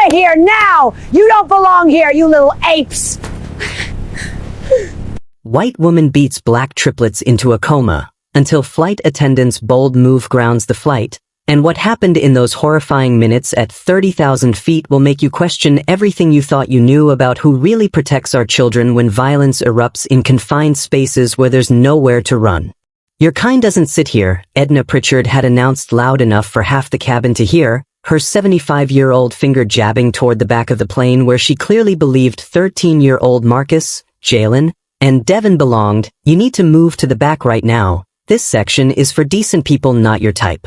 of here now! You don't belong here, you little apes! White woman beats black triplets into a coma, until flight attendant's bold move grounds the flight, and what happened in those horrifying minutes at 30,000 feet will make you question everything you thought you knew about who really protects our children when violence erupts in confined spaces where there's nowhere to run. Your kind doesn't sit here, Edna Pritchard had announced loud enough for half the cabin to hear, her 75-year-old finger jabbing toward the back of the plane where she clearly believed 13-year-old Marcus, Jaylen, and Devon belonged. You need to move to the back right now. This section is for decent people, not your type.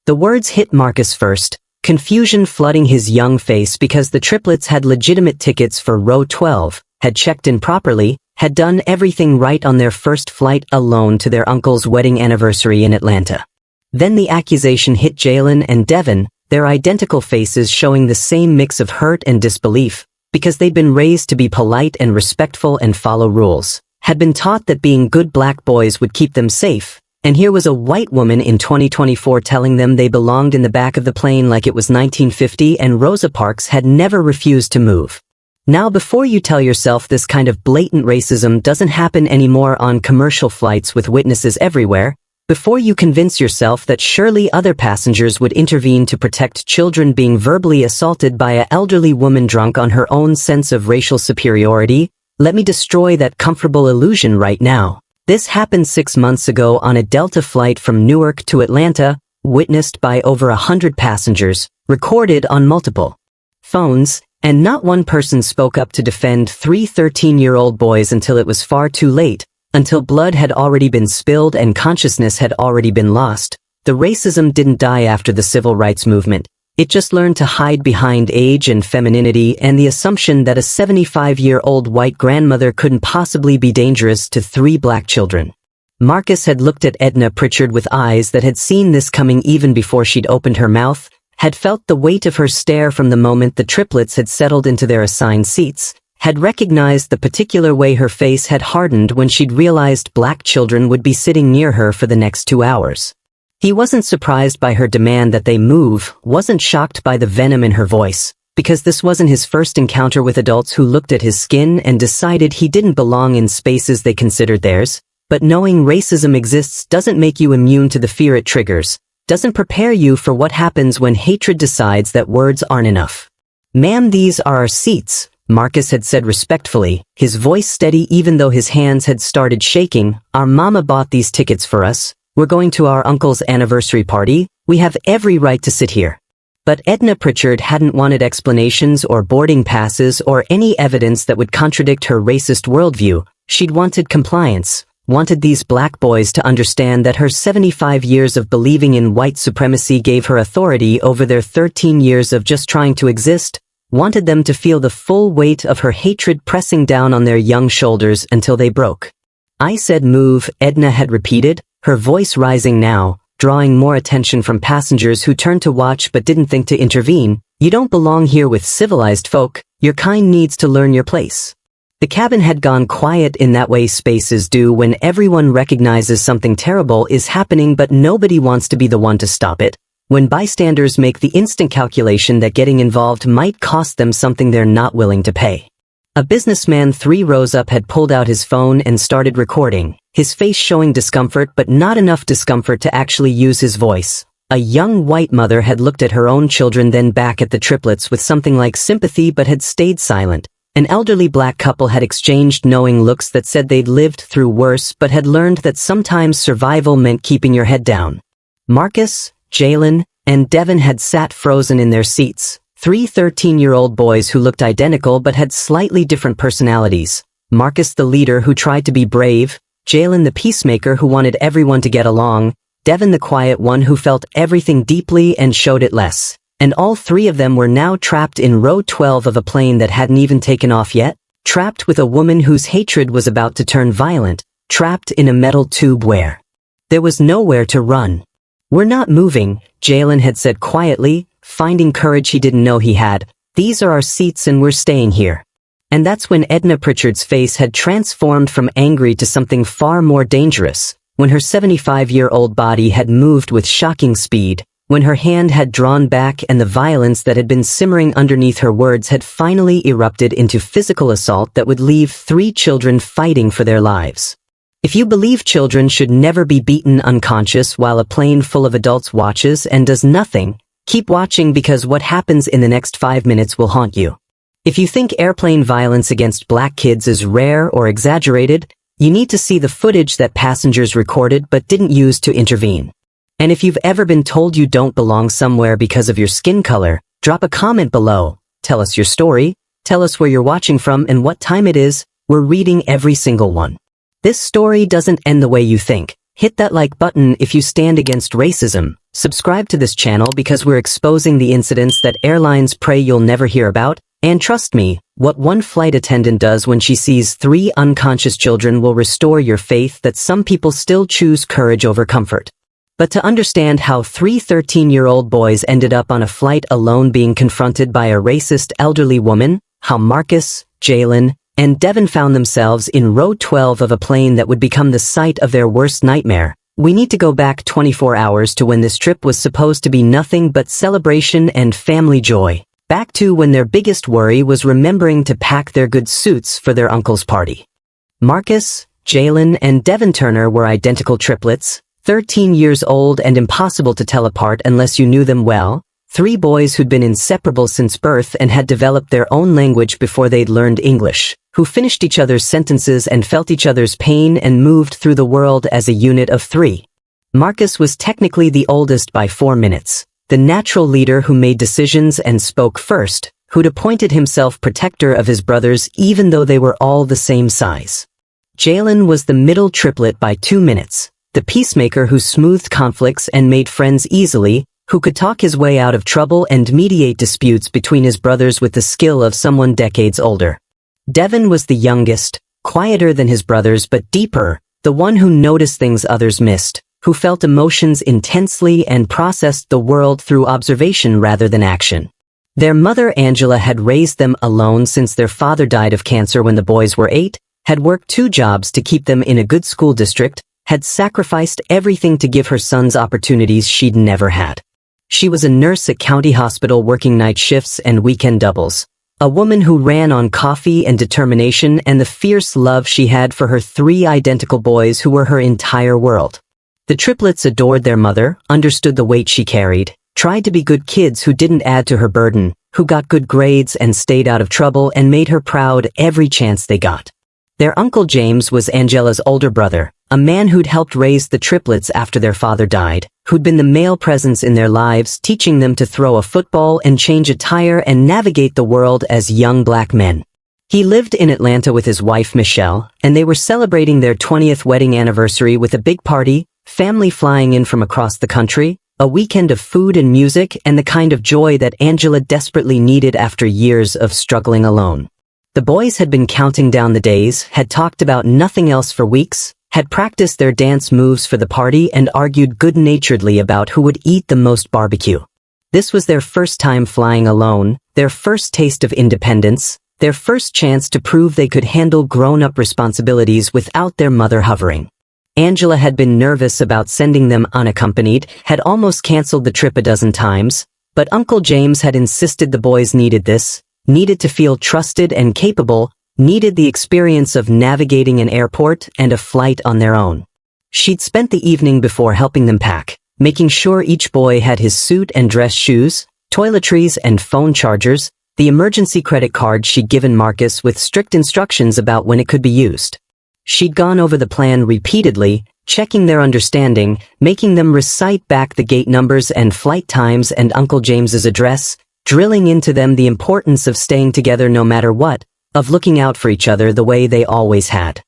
The words hit Marcus first, confusion flooding his young face because the triplets had legitimate tickets for row 12, had checked in properly, had done everything right on their first flight alone to their uncle's wedding anniversary in Atlanta. Then the accusation hit Jaylen and Devon, their identical faces showing the same mix of hurt and disbelief, because they'd been raised to be polite and respectful and follow rules, had been taught that being good black boys would keep them safe, and here was a white woman in 2024 telling them they belonged in the back of the plane like it was 1950 and Rosa Parks had never refused to move. Now before you tell yourself this kind of blatant racism doesn't happen anymore on commercial flights with witnesses everywhere, before you convince yourself that surely other passengers would intervene to protect children being verbally assaulted by an elderly woman drunk on her own sense of racial superiority, let me destroy that comfortable illusion right now. This happened 6 months ago on a Delta flight from Newark to Atlanta, witnessed by over 100 passengers, recorded on multiple phones, and not one person spoke up to defend 3 13-year-old boys until it was far too late, until blood had already been spilled and consciousness had already been lost. The racism didn't die after the civil rights movement. It just learned to hide behind age and femininity and the assumption that a 75-year-old white grandmother couldn't possibly be dangerous to 3 black children. Marcus had looked at Edna Pritchard with eyes that had seen this coming even before she'd opened her mouth, had felt the weight of her stare from the moment the triplets had settled into their assigned seats, had recognized the particular way her face had hardened when she'd realized black children would be sitting near her for the next 2 hours. He wasn't surprised by her demand that they move, wasn't shocked by the venom in her voice, because this wasn't his first encounter with adults who looked at his skin and decided he didn't belong in spaces they considered theirs, but knowing racism exists doesn't make you immune to the fear it triggers, doesn't prepare you for what happens when hatred decides that words aren't enough. "Ma'am, these are our seats," Marcus had said respectfully, his voice steady even though his hands had started shaking. "Our mama bought these tickets for us. We're going to our uncle's anniversary party. We have every right to sit here." But Edna Pritchard hadn't wanted explanations or boarding passes or any evidence that would contradict her racist worldview. She'd wanted compliance, wanted these black boys to understand that her 75 years of believing in white supremacy gave her authority over their 13 years of just trying to exist, wanted them to feel the full weight of her hatred pressing down on their young shoulders until they broke. "I said move," Edna had repeated, her voice rising now, drawing more attention from passengers who turned to watch but didn't think to intervene. "You don't belong here with civilized folk. Your kind needs to learn your place." The cabin had gone quiet in that way spaces do when everyone recognizes something terrible is happening but nobody wants to be the one to stop it, when bystanders make the instant calculation that getting involved might cost them something they're not willing to pay. A businessman 3 rows up had pulled out his phone and started recording, his face showing discomfort but not enough discomfort to actually use his voice. A young white mother had looked at her own children then back at the triplets with something like sympathy but had stayed silent. An elderly black couple had exchanged knowing looks that said they'd lived through worse but had learned that sometimes survival meant keeping your head down. Marcus, Jaylen, and Devon had sat frozen in their seats, 3 13-year-old boys who looked identical but had slightly different personalities. Marcus the leader who tried to be brave, Jaylen the peacemaker who wanted everyone to get along, Devon the quiet one who felt everything deeply and showed it less. And all 3 of them were now trapped in row 12 of a plane that hadn't even taken off yet, trapped with a woman whose hatred was about to turn violent, trapped in a metal tube where there was nowhere to run. "We're not moving," Jaylen had said quietly, finding courage he didn't know he had. "These are our seats and we're staying here." And that's when Edna Pritchard's face had transformed from angry to something far more dangerous, when her 75-year-old body had moved with shocking speed, when her hand had drawn back and the violence that had been simmering underneath her words had finally erupted into physical assault that would leave 3 children fighting for their lives. If you believe children should never be beaten unconscious while a plane full of adults watches and does nothing, keep watching because what happens in the next 5 minutes will haunt you. If you think airplane violence against black kids is rare or exaggerated, you need to see the footage that passengers recorded but didn't use to intervene. And if you've ever been told you don't belong somewhere because of your skin color, drop a comment below. Tell us your story, tell us where you're watching from and what time it is. We're reading every single one. This story doesn't end the way you think. Hit that like button if you stand against racism. Subscribe to this channel because we're exposing the incidents that airlines pray you'll never hear about. And trust me, what one flight attendant does when she sees 3 unconscious children will restore your faith that some people still choose courage over comfort. But to understand how 3 13-year-old boys ended up on a flight alone being confronted by a racist elderly woman, how Marcus, Jaylen, and Devon found themselves in row 12 of a plane that would become the site of their worst nightmare, we need to go back 24 hours to when this trip was supposed to be nothing but celebration and family joy. Back to when their biggest worry was remembering to pack their good suits for their uncle's party. Marcus, Jaylen, and Devon Turner were identical triplets, 13 years old and impossible to tell apart unless you knew them well, 3 boys who'd been inseparable since birth and had developed their own language before they'd learned English, who finished each other's sentences and felt each other's pain and moved through the world as a unit of 3. Marcus was technically the oldest by 4 minutes. The natural leader who made decisions and spoke first, who'd appointed himself protector of his brothers even though they were all the same size. Jaylen was the middle triplet by 2 minutes, the peacemaker who smoothed conflicts and made friends easily, who could talk his way out of trouble and mediate disputes between his brothers with the skill of someone decades older. Devon was the youngest, quieter than his brothers but deeper, the one who noticed things others missed, who felt emotions intensely and processed the world through observation rather than action. Their mother Angela had raised them alone since their father died of cancer when the boys were 8, had worked 2 jobs to keep them in a good school district, had sacrificed everything to give her sons opportunities she'd never had. She was a nurse at county hospital working night shifts and weekend doubles, a woman who ran on coffee and determination and the fierce love she had for her 3 identical boys who were her entire world. The triplets adored their mother, understood the weight she carried, tried to be good kids who didn't add to her burden, who got good grades and stayed out of trouble and made her proud every chance they got. Their Uncle James was Angela's older brother, a man who'd helped raise the triplets after their father died, who'd been the male presence in their lives, teaching them to throw a football and change a tire and navigate the world as young black men. He lived in Atlanta with his wife Michelle, and they were celebrating their 20th wedding anniversary with a big party, family flying in from across the country, a weekend of food and music and the kind of joy that Angela desperately needed after years of struggling alone. The boys had been counting down the days, had talked about nothing else for weeks, had practiced their dance moves for the party and argued good-naturedly about who would eat the most barbecue. This was their first time flying alone, their first taste of independence, their first chance to prove they could handle grown-up responsibilities without their mother hovering. Angela had been nervous about sending them unaccompanied, had almost canceled the trip a dozen times, but Uncle James had insisted the boys needed this, needed to feel trusted and capable, needed the experience of navigating an airport and a flight on their own. She'd spent the evening before helping them pack, making sure each boy had his suit and dress shoes, toiletries and phone chargers, the emergency credit card she'd given Marcus with strict instructions about when it could be used. She'd gone over the plan repeatedly, checking their understanding, making them recite back the gate numbers and flight times and Uncle James's address, drilling into them the importance of staying together no matter what, of looking out for each other the way they always had.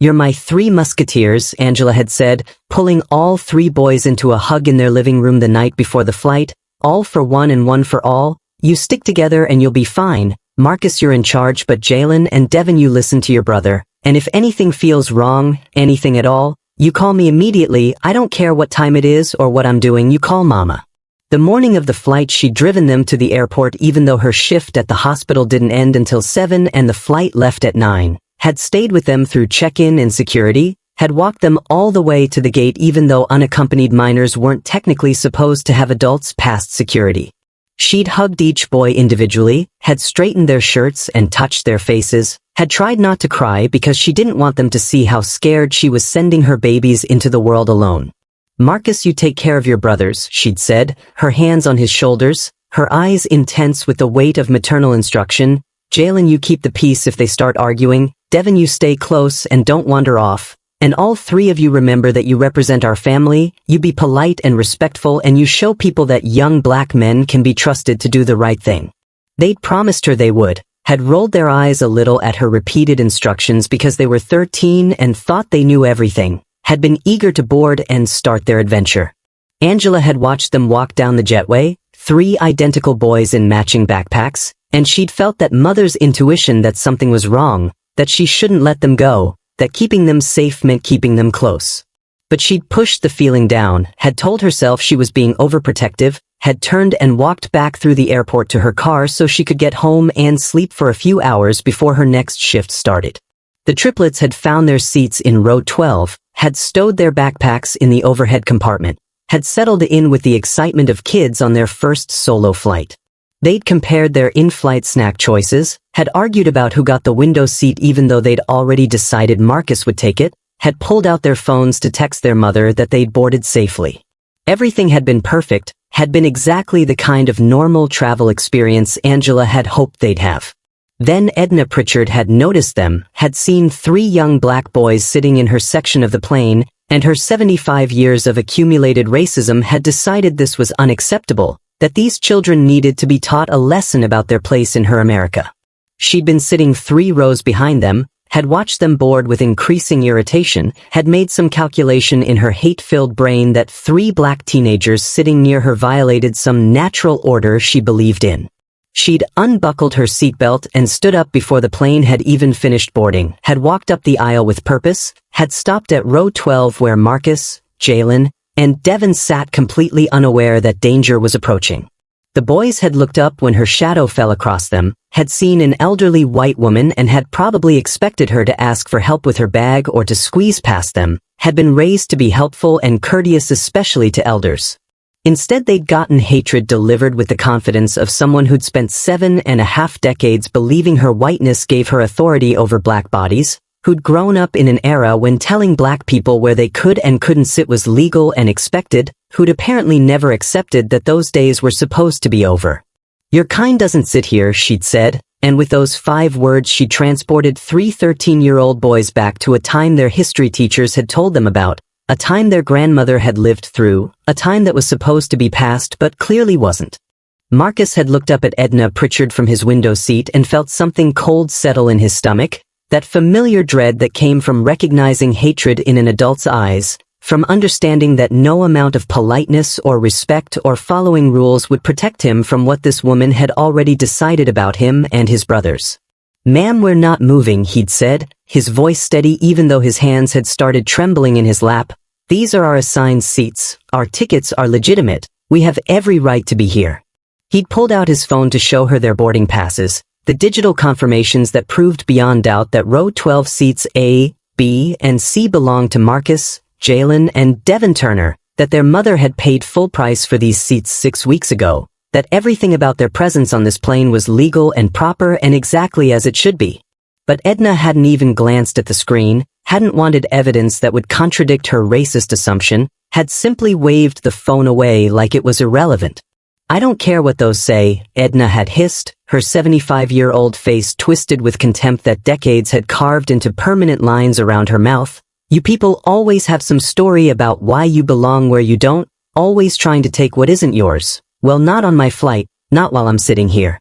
"You're my 3 musketeers," Angela had said, pulling all 3 boys into a hug in their living room the night before the flight, "all for one and one for all. You stick together and you'll be fine. Marcus, you're in charge, but Jaylen and Devon, you listen to your brother. And if anything feels wrong, anything at all, you call me immediately. I don't care what time it is or what I'm doing, you call Mama." The morning of the flight she'd driven them to the airport even though her shift at the hospital didn't end until 7 and the flight left at 9, had stayed with them through check-in and security, had walked them all the way to the gate even though unaccompanied minors weren't technically supposed to have adults past security. She'd hugged each boy individually, had straightened their shirts and touched their faces, had tried not to cry because she didn't want them to see how scared she was sending her babies into the world alone. "Marcus, you take care of your brothers," she'd said, her hands on his shoulders, her eyes intense with the weight of maternal instruction. "Jaylen, you keep the peace if they start arguing. Devon, you stay close and don't wander off. And all three of you remember that you represent our family, you be polite and respectful, and you show people that young black men can be trusted to do the right thing." They'd promised her they would, had rolled their eyes a little at her repeated instructions because they were 13 and thought they knew everything, had been eager to board and start their adventure. Angela had watched them walk down the jetway, 3 identical boys in matching backpacks, and she'd felt that mother's intuition that something was wrong, that she shouldn't let them go, that keeping them safe meant keeping them close. But she'd pushed the feeling down, had told herself she was being overprotective, had turned and walked back through the airport to her car so she could get home and sleep for a few hours before her next shift started. The triplets had found their seats in row 12, had stowed their backpacks in the overhead compartment, had settled in with the excitement of kids on their first solo flight. They'd compared their in-flight snack choices, had argued about who got the window seat even though they'd already decided Marcus would take it, had pulled out their phones to text their mother that they'd boarded safely. Everything had been perfect, had been exactly the kind of normal travel experience Angela had hoped they'd have. Then Edna Pritchard had noticed them, had seen 3 young black boys sitting in her section of the plane, and her 75 years of accumulated racism had decided this was unacceptable, that these children needed to be taught a lesson about their place in her America. She'd been sitting 3 rows behind them, had watched them board with increasing irritation, had made some calculation in her hate-filled brain that 3 black teenagers sitting near her violated some natural order she believed in. She'd unbuckled her seatbelt and stood up before the plane had even finished boarding, had walked up the aisle with purpose, had stopped at row 12 where Marcus, Jaylen, and Devon sat completely unaware that danger was approaching. The boys had looked up when her shadow fell across them, had seen an elderly white woman and had probably expected her to ask for help with her bag or to squeeze past them, had been raised to be helpful and courteous especially to elders. Instead they'd gotten hatred delivered with the confidence of someone who'd spent 7.5 decades believing her whiteness gave her authority over black bodies, who'd grown up in an era when telling black people where they could and couldn't sit was legal and expected, who'd apparently never accepted that those days were supposed to be over. "Your kind doesn't sit here," she'd said, and with those 5 words she transported 3 13-year-old boys back to a time their history teachers had told them about, a time their grandmother had lived through, a time that was supposed to be past but clearly wasn't. Marcus had looked up at Edna Pritchard from his window seat and felt something cold settle in his stomach, that familiar dread that came from recognizing hatred in an adult's eyes, from understanding that no amount of politeness or respect or following rules would protect him from what this woman had already decided about him and his brothers. "Ma'am, we're not moving," he'd said, his voice steady even though his hands had started trembling in his lap. "These are our assigned seats. Our tickets are legitimate. We have every right to be here." He'd pulled out his phone to show her their boarding passes, the digital confirmations that proved beyond doubt that row 12 seats A, B, and C belonged to Marcus, Jaylen, and Devon Turner, that their mother had paid full price for these seats 6 weeks ago, that everything about their presence on this plane was legal and proper and exactly as it should be. But Edna hadn't even glanced at the screen, hadn't wanted evidence that would contradict her racist assumption, had simply waved the phone away like it was irrelevant. "I don't care what those say," Edna had hissed, her 75-year-old face twisted with contempt that decades had carved into permanent lines around her mouth. "You people always have some story about why you belong where you don't, always trying to take what isn't yours. Well, not on my flight, not while I'm sitting here."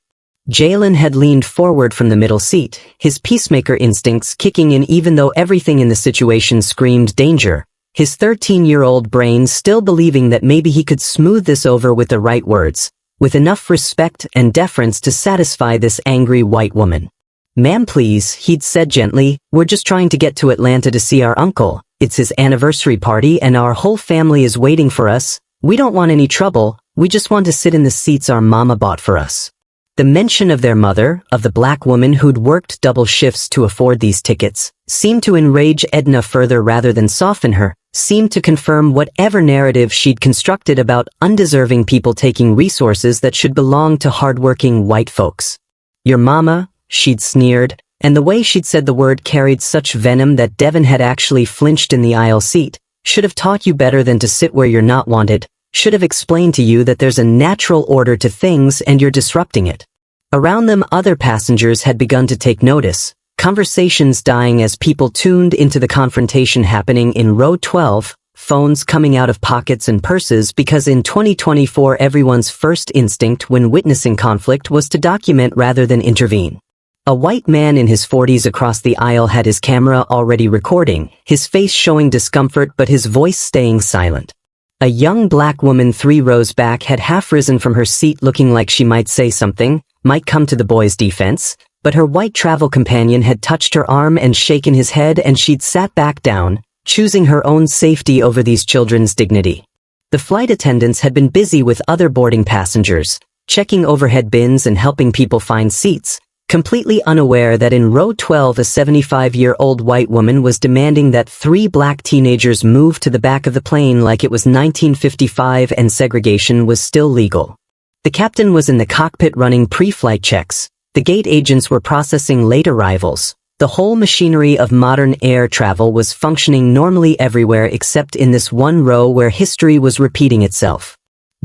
Jaylen had leaned forward from the middle seat, his peacemaker instincts kicking in even though everything in the situation screamed danger, his 13-year-old brain still believing that maybe he could smooth this over with the right words, with enough respect and deference to satisfy this angry white woman. "Ma'am, please," he'd said gently, "we're just trying to get to Atlanta to see our uncle. It's his anniversary party and our whole family is waiting for us. We don't want any trouble, we just want to sit in the seats our mama bought for us." The mention of their mother, of the black woman who'd worked double shifts to afford these tickets, seemed to enrage Edna further rather than soften her, seemed to confirm whatever narrative she'd constructed about undeserving people taking resources that should belong to hardworking white folks. Your mama, she'd sneered, and the way she'd said the word carried such venom that Devon had actually flinched in the aisle seat, should have taught you better than to sit where you're not wanted, should have explained to you that there's a natural order to things and you're disrupting it. Around them other passengers had begun to take notice, conversations dying as people tuned into the confrontation happening in row 12, phones coming out of pockets and purses because in 2024 everyone's first instinct when witnessing conflict was to document rather than intervene. A white man in his 40s across the aisle had his camera already recording, his face showing discomfort but his voice staying silent. A young black woman 3 rows back had half risen from her seat looking like she might say something, might come to the boy's defense, but her white travel companion had touched her arm and shaken his head and she'd sat back down, choosing her own safety over these children's dignity. The flight attendants had been busy with other boarding passengers, checking overhead bins and helping people find seats, completely unaware that in row 12 a 75-year-old white woman was demanding that 3 black teenagers move to the back of the plane like it was 1955 and segregation was still legal. The captain was in the cockpit running pre-flight checks. The gate agents were processing late arrivals. The whole machinery of modern air travel was functioning normally everywhere except in this one row where history was repeating itself.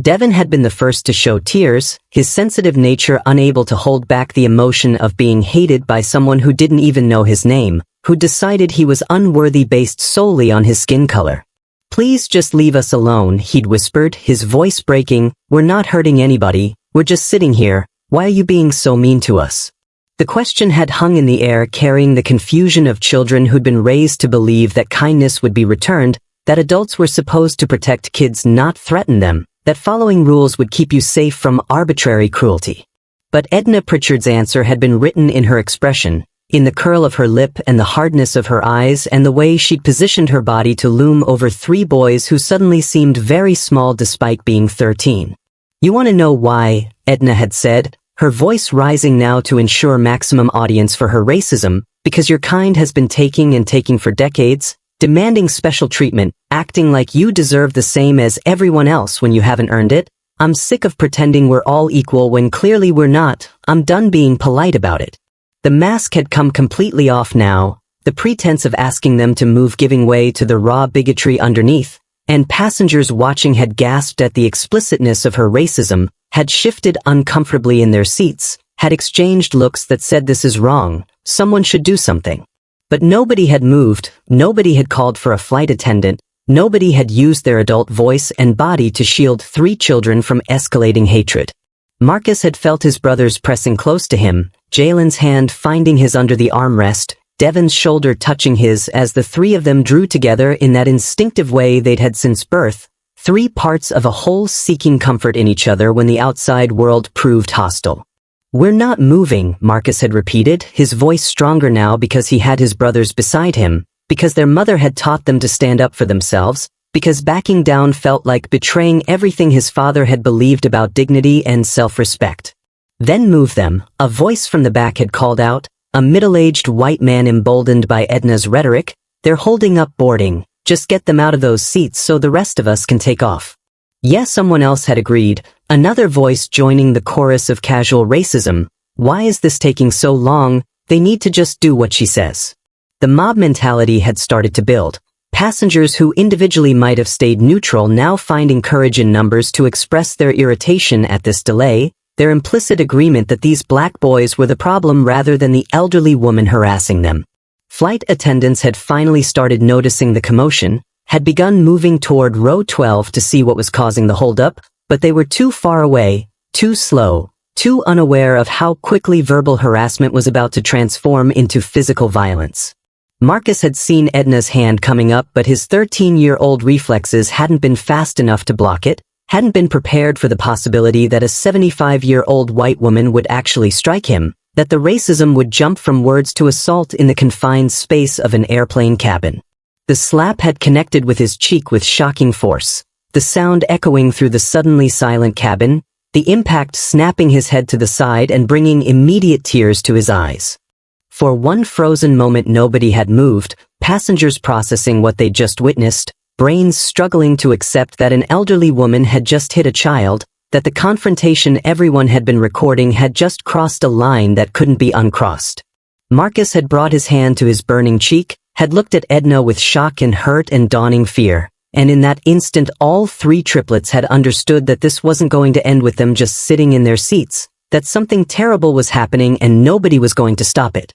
Devon had been the first to show tears, his sensitive nature unable to hold back the emotion of being hated by someone who didn't even know his name, who decided he was unworthy based solely on his skin color. "Please just leave us alone," he'd whispered, his voice breaking. "We're not hurting anybody, we're just sitting here. Why are you being so mean to us?" The question had hung in the air, carrying the confusion of children who'd been raised to believe that kindness would be returned, that adults were supposed to protect kids, not threaten them, that following rules would keep you safe from arbitrary cruelty. But Edna Pritchard's answer had been written in her expression, in the curl of her lip and the hardness of her eyes and the way she'd positioned her body to loom over 3 boys who suddenly seemed very small despite being 13. "You want to know why?" Edna had said, her voice rising now to ensure maximum audience for her racism, "because your kind has been taking and taking for decades, demanding special treatment, acting like you deserve the same as everyone else when you haven't earned it. I'm sick of pretending we're all equal when clearly we're not. I'm done being polite about it." The mask had come completely off now, the pretense of asking them to move giving way to the raw bigotry underneath, and passengers watching had gasped at the explicitness of her racism, had shifted uncomfortably in their seats, had exchanged looks that said this is wrong, someone should do something. But nobody had moved, nobody had called for a flight attendant, nobody had used their adult voice and body to shield 3 children from escalating hatred. Marcus had felt his brothers pressing close to him, Jaylen's hand finding his under the armrest, Devon's shoulder touching his as the 3 of them drew together in that instinctive way they'd had since birth, 3 parts of a whole seeking comfort in each other when the outside world proved hostile. "We're not moving," Marcus had repeated, his voice stronger now because he had his brothers beside him, because their mother had taught them to stand up for themselves, because backing down felt like betraying everything his father had believed about dignity and self-respect. "Then move them," a voice from the back had called out, a middle-aged white man emboldened by Edna's rhetoric. "They're holding up boarding, just get them out of those seats so the rest of us can take off." "Yes," someone else had agreed, another voice joining the chorus of casual racism. "Why is this taking so long? They need to just do what she says." The mob mentality had started to build. Passengers who individually might have stayed neutral now finding courage in numbers to express their irritation at this delay, their implicit agreement that these black boys were the problem rather than the elderly woman harassing them. Flight attendants had finally started noticing the commotion, had begun moving toward row 12 to see what was causing the holdup, but they were too far away, too slow, too unaware of how quickly verbal harassment was about to transform into physical violence. Marcus had seen Edna's hand coming up, but his 13-year-old reflexes hadn't been fast enough to block it, hadn't been prepared for the possibility that a 75-year-old white woman would actually strike him, that the racism would jump from words to assault in the confined space of an airplane cabin. The slap had connected with his cheek with shocking force, the sound echoing through the suddenly silent cabin, the impact snapping his head to the side and bringing immediate tears to his eyes. For one frozen moment nobody had moved, passengers processing what they'd just witnessed, brains struggling to accept that an elderly woman had just hit a child, that the confrontation everyone had been recording had just crossed a line that couldn't be uncrossed. Marcus had brought his hand to his burning cheek, had looked at Edna with shock and hurt and dawning fear, and in that instant all three triplets had understood that this wasn't going to end with them just sitting in their seats, that something terrible was happening and nobody was going to stop it.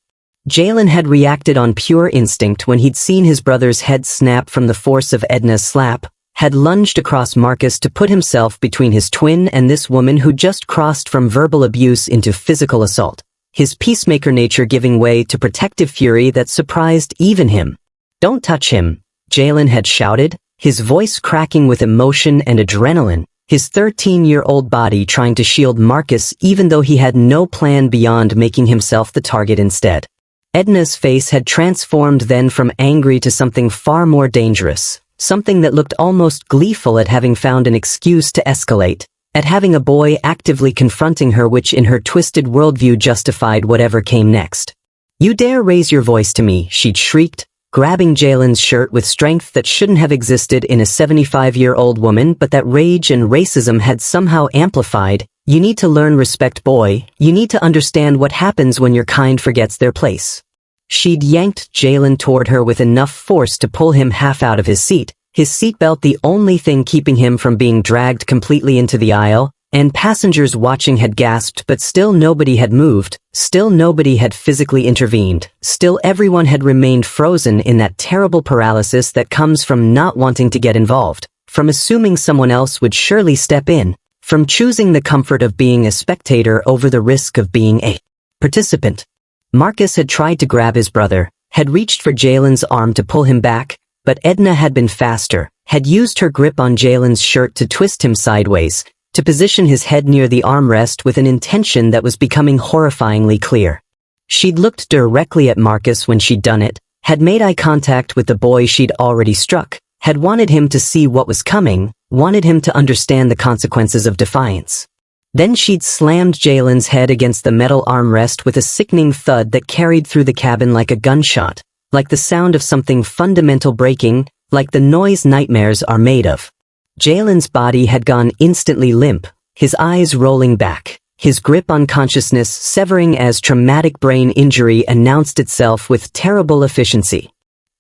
Jaylen had reacted on pure instinct when he'd seen his brother's head snap from the force of Edna's slap, had lunged across Marcus to put himself between his twin and this woman who just crossed from verbal abuse into physical assault, his peacemaker nature giving way to protective fury that surprised even him. "Don't touch him," Jaylen had shouted, his voice cracking with emotion and adrenaline, his 13-year-old body trying to shield Marcus even though he had no plan beyond making himself the target instead. Edna's face had transformed then from angry to something far more dangerous, something that looked almost gleeful at having found an excuse to escalate, at having a boy actively confronting her which in her twisted worldview justified whatever came next. "You dare raise your voice to me," she'd shrieked, grabbing Jaylen's shirt with strength that shouldn't have existed in a 75-year-old woman but that rage and racism had somehow amplified. "You need to learn respect, boy. You need to understand what happens when your kind forgets their place." She'd yanked Jaylen toward her with enough force to pull him half out of his seatbelt the only thing keeping him from being dragged completely into the aisle, and passengers watching had gasped but still nobody had moved, still nobody had physically intervened, still everyone had remained frozen in that terrible paralysis that comes from not wanting to get involved, from assuming someone else would surely step in, from choosing the comfort of being a spectator over the risk of being a participant. Marcus had tried to grab his brother, had reached for Jaylen's arm to pull him back, but Edna had been faster, had used her grip on Jaylen's shirt to twist him sideways, to position his head near the armrest with an intention that was becoming horrifyingly clear. She'd looked directly at Marcus when she'd done it, had made eye contact with the boy she'd already struck, had wanted him to see what was coming, wanted him to understand the consequences of defiance. Then she'd slammed Jaylen's head against the metal armrest with a sickening thud that carried through the cabin like a gunshot, like the sound of something fundamental breaking, like the noise nightmares are made of. Jaylen's body had gone instantly limp, his eyes rolling back, his grip on consciousness severing as traumatic brain injury announced itself with terrible efficiency.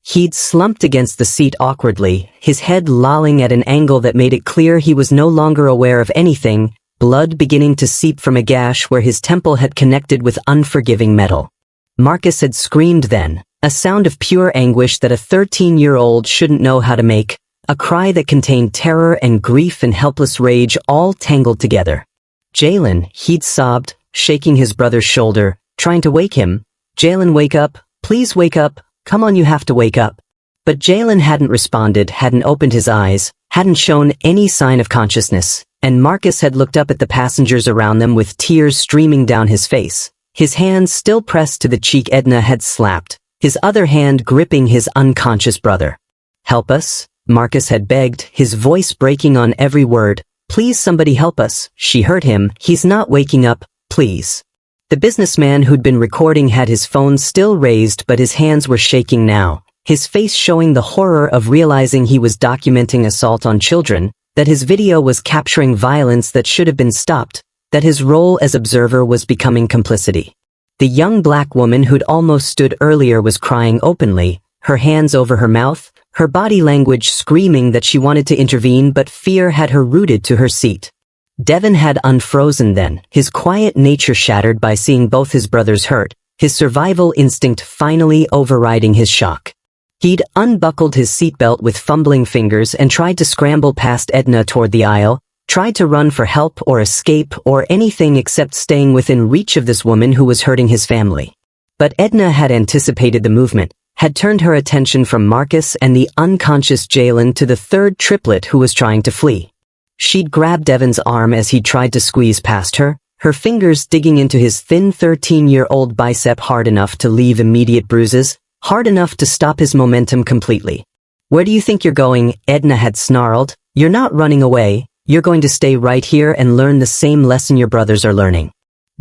He'd slumped against the seat awkwardly, his head lolling at an angle that made it clear he was no longer aware of anything, blood beginning to seep from a gash where his temple had connected with unforgiving metal. Marcus had screamed then, a sound of pure anguish that a 13-year-old shouldn't know how to make, a cry that contained terror and grief and helpless rage all tangled together. "Jaylen," he'd sobbed, shaking his brother's shoulder, trying to wake him. "Jaylen, wake up, please wake up, come on, you have to wake up." But Jaylen hadn't responded, hadn't opened his eyes, hadn't shown any sign of consciousness, and Marcus had looked up at the passengers around them with tears streaming down his face, his hand still pressed to the cheek Edna had slapped, his other hand gripping his unconscious brother. "Help us," Marcus had begged, his voice breaking on every word. "Please somebody help us." She heard him. "He's not waking up, please." The businessman who'd been recording had his phone still raised but his hands were shaking now, his face showing the horror of realizing he was documenting assault on children, that his video was capturing violence that should have been stopped, that his role as observer was becoming complicity. The young black woman who'd almost stood earlier was crying openly, her hands over her mouth, her body language screaming that she wanted to intervene but fear had her rooted to her seat. Devon had unfrozen then, his quiet nature shattered by seeing both his brothers hurt, his survival instinct finally overriding his shock. He'd unbuckled his seatbelt with fumbling fingers and tried to scramble past Edna toward the aisle, tried to run for help or escape or anything except staying within reach of this woman who was hurting his family. But Edna had anticipated the movement, had turned her attention from Marcus and the unconscious Jaylen to the third triplet who was trying to flee. She'd grabbed Devon's arm as he tried to squeeze past her, her fingers digging into his thin 13-year-old bicep hard enough to leave immediate bruises, hard enough to stop his momentum completely. "Where do you think you're going?" Edna had snarled. "You're not running away, You're going to stay right here and learn the same lesson your brothers are learning."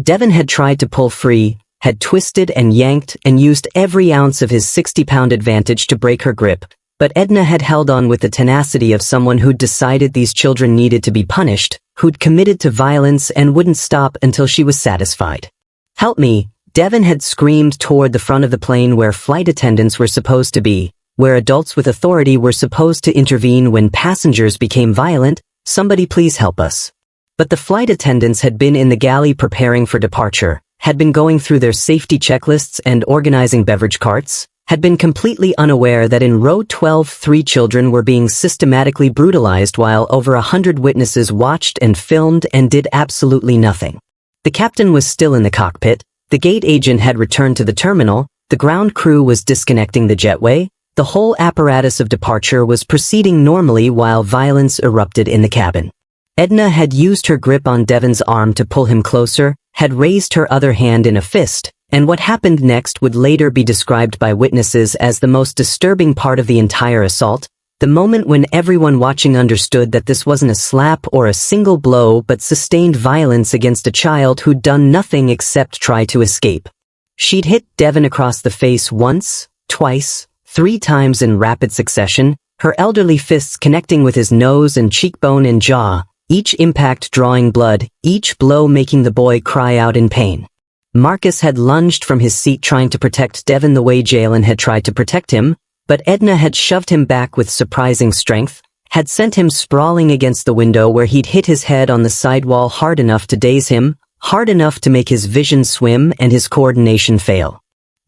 Devon had tried to pull free, had twisted and yanked and used every ounce of his 60-pound advantage to break her grip, but Edna had held on with the tenacity of someone who'd decided these children needed to be punished, who'd committed to violence and wouldn't stop until she was satisfied. "Help me," Devon had screamed toward the front of the plane where flight attendants were supposed to be, where adults with authority were supposed to intervene when passengers became violent. "Somebody please help us." But the flight attendants had been in the galley preparing for departure, had been going through their safety checklists and organizing beverage carts, had been completely unaware that in row 12 3 children were being systematically brutalized while over 100 witnesses watched and filmed and did absolutely nothing. The captain was still in the cockpit, the gate agent had returned to the terminal, the ground crew was disconnecting the jetway, the whole apparatus of departure was proceeding normally while violence erupted in the cabin. Edna had used her grip on Devon's arm to pull him closer, had raised her other hand in a fist, and what happened next would later be described by witnesses as the most disturbing part of the entire assault, the moment when everyone watching understood that this wasn't a slap or a single blow but sustained violence against a child who'd done nothing except try to escape. She'd hit Devon across the face once, twice, 3 times in rapid succession, her elderly fists connecting with his nose and cheekbone and jaw, each impact drawing blood, each blow making the boy cry out in pain. Marcus had lunged from his seat trying to protect Devon the way Jaylen had tried to protect him, but Edna had shoved him back with surprising strength, had sent him sprawling against the window where he'd hit his head on the sidewall hard enough to daze him, hard enough to make his vision swim and his coordination fail.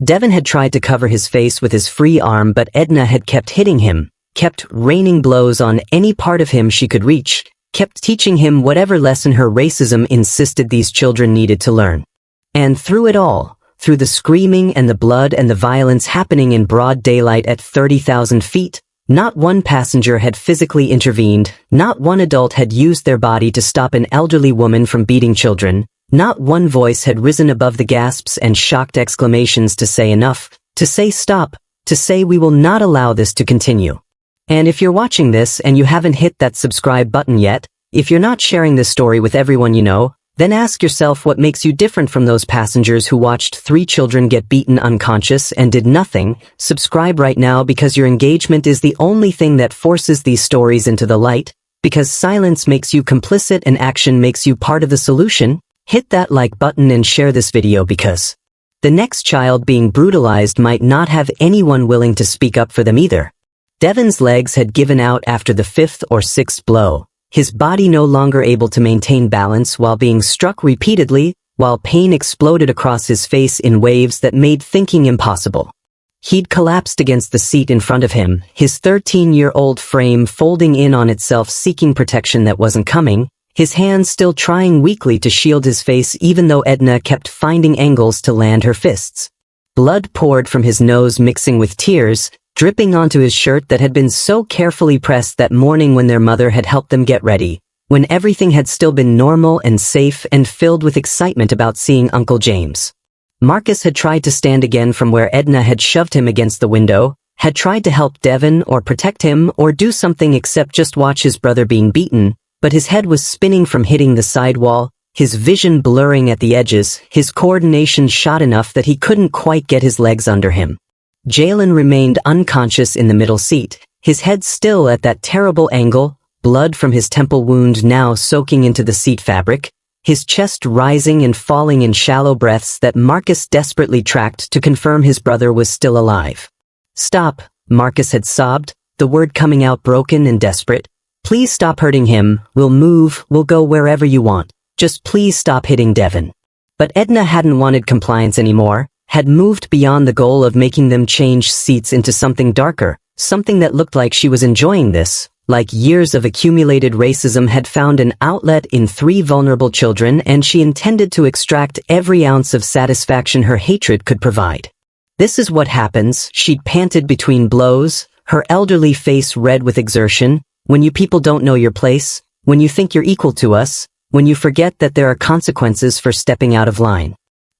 Devon had tried to cover his face with his free arm, but Edna had kept hitting him, kept raining blows on any part of him she could reach, kept teaching him whatever lesson her racism insisted these children needed to learn. And through it all, through the screaming and the blood and the violence happening in broad daylight at 30,000 feet, not one passenger had physically intervened, not one adult had used their body to stop an elderly woman from beating children, not one voice had risen above the gasps and shocked exclamations to say enough, to say stop, to say we will not allow this to continue. And if you're watching this and you haven't hit that subscribe button yet, if you're not sharing this story with everyone you know, then ask yourself what makes you different from those passengers who watched 3 children get beaten unconscious and did nothing. Subscribe right now because your engagement is the only thing that forces these stories into the light, because silence makes you complicit and action makes you part of the solution. Hit that like button and share this video because the next child being brutalized might not have anyone willing to speak up for them either. Devon's legs had given out after the 5th or 6th blow, his body no longer able to maintain balance while being struck repeatedly, while pain exploded across his face in waves that made thinking impossible. He'd collapsed against the seat in front of him, his 13-year-old frame folding in on itself seeking protection that wasn't coming, his hands still trying weakly to shield his face even though Edna kept finding angles to land her fists. Blood poured from his nose mixing with tears, dripping onto his shirt that had been so carefully pressed that morning when their mother had helped them get ready, when everything had still been normal and safe and filled with excitement about seeing Uncle James. Marcus had tried to stand again from where Edna had shoved him against the window, had tried to help Devon or protect him or do something except just watch his brother being beaten, but his head was spinning from hitting the sidewall, his vision blurring at the edges, his coordination shot enough that he couldn't quite get his legs under him. Jaylen remained unconscious in the middle seat, his head still at that terrible angle, blood from his temple wound now soaking into the seat fabric, his chest rising and falling in shallow breaths that Marcus desperately tracked to confirm his brother was still alive. "Stop," Marcus had sobbed, the word coming out broken and desperate. "Please stop hurting him, we'll move, we'll go wherever you want. Just please stop hitting Devon." But Edna hadn't wanted compliance anymore, had moved beyond the goal of making them change seats into something darker, something that looked like she was enjoying this, like years of accumulated racism had found an outlet in 3 vulnerable children and she intended to extract every ounce of satisfaction her hatred could provide. "This is what happens," she'd panted between blows, her elderly face red with exertion, "when you people don't know your place, when you think you're equal to us, when you forget that there are consequences for stepping out of line."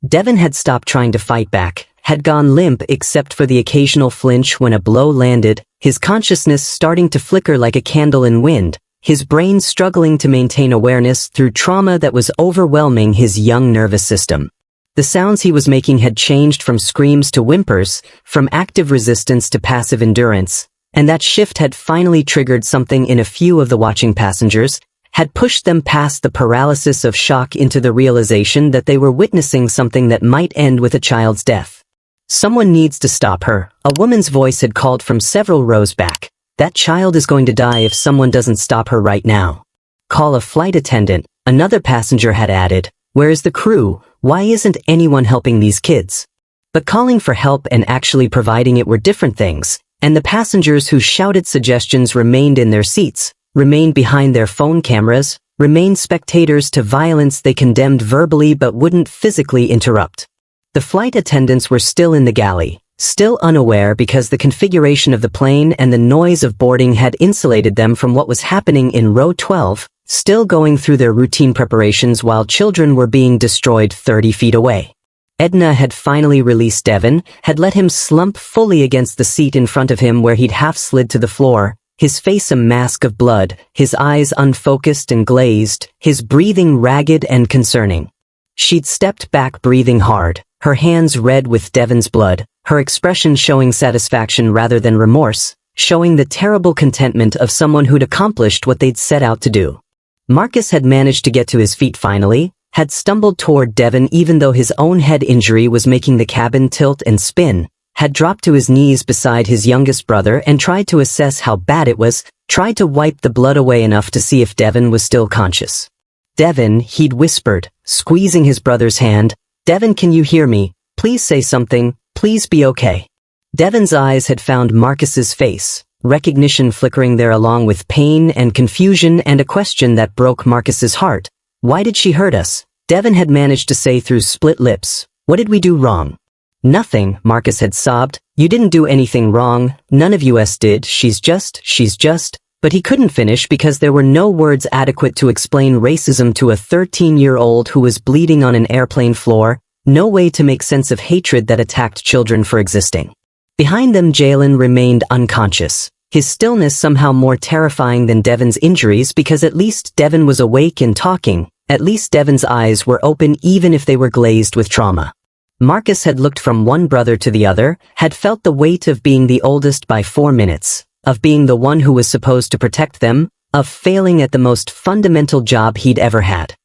Devon had stopped trying to fight back, had gone limp except for the occasional flinch when a blow landed, his consciousness starting to flicker like a candle in wind, his brain struggling to maintain awareness through trauma that was overwhelming his young nervous system. The sounds he was making had changed from screams to whimpers, from active resistance to passive endurance, and that shift had finally triggered something in a few of the watching passengers, had pushed them past the paralysis of shock into the realization that they were witnessing something that might end with a child's death. "Someone needs to stop her," a woman's voice had called from several rows back. "That child is going to die if someone doesn't stop her right now." "Call a flight attendant," another passenger had added. "Where is the crew? Why isn't anyone helping these kids?" But calling for help and actually providing it were different things, and the passengers who shouted suggestions remained in their seats, remained behind their phone cameras, remained spectators to violence they condemned verbally but wouldn't physically interrupt. The flight attendants were still in the galley, still unaware because the configuration of the plane and the noise of boarding had insulated them from what was happening in row 12, still going through their routine preparations while children were being destroyed 30 feet away. Edna had finally released Devon, had let him slump fully against the seat in front of him where he'd half slid to the floor, his face a mask of blood, his eyes unfocused and glazed, his breathing ragged and concerning. She'd stepped back breathing hard, her hands red with Devon's blood, her expression showing satisfaction rather than remorse, showing the terrible contentment of someone who'd accomplished what they'd set out to do. Marcus had managed to get to his feet finally, had stumbled toward Devon even though his own head injury was making the cabin tilt and spin, had dropped to his knees beside his youngest brother and tried to assess how bad it was, tried to wipe the blood away enough to see if Devon was still conscious. "Devon," he'd whispered, squeezing his brother's hand. "Devon, can you hear me? Please say something, please be okay." Devon's eyes had found Marcus's face, recognition flickering there along with pain and confusion and a question that broke Marcus's heart. "Why did she hurt us?" Devon had managed to say through split lips. "What did we do wrong?" "Nothing," Marcus had sobbed. "You didn't do anything wrong, none of us did, she's just. But he couldn't finish because there were no words adequate to explain racism to a 13-year-old who was bleeding on an airplane floor, no way to make sense of hatred that attacked children for existing. Behind them Jaylen remained unconscious, his stillness somehow more terrifying than Devon's injuries because at least Devon was awake and talking, at least Devon's eyes were open even if they were glazed with trauma. Marcus had looked from one brother to the other, had felt the weight of being the oldest by 4 minutes, of being the one who was supposed to protect them, of failing at the most fundamental job he'd ever had.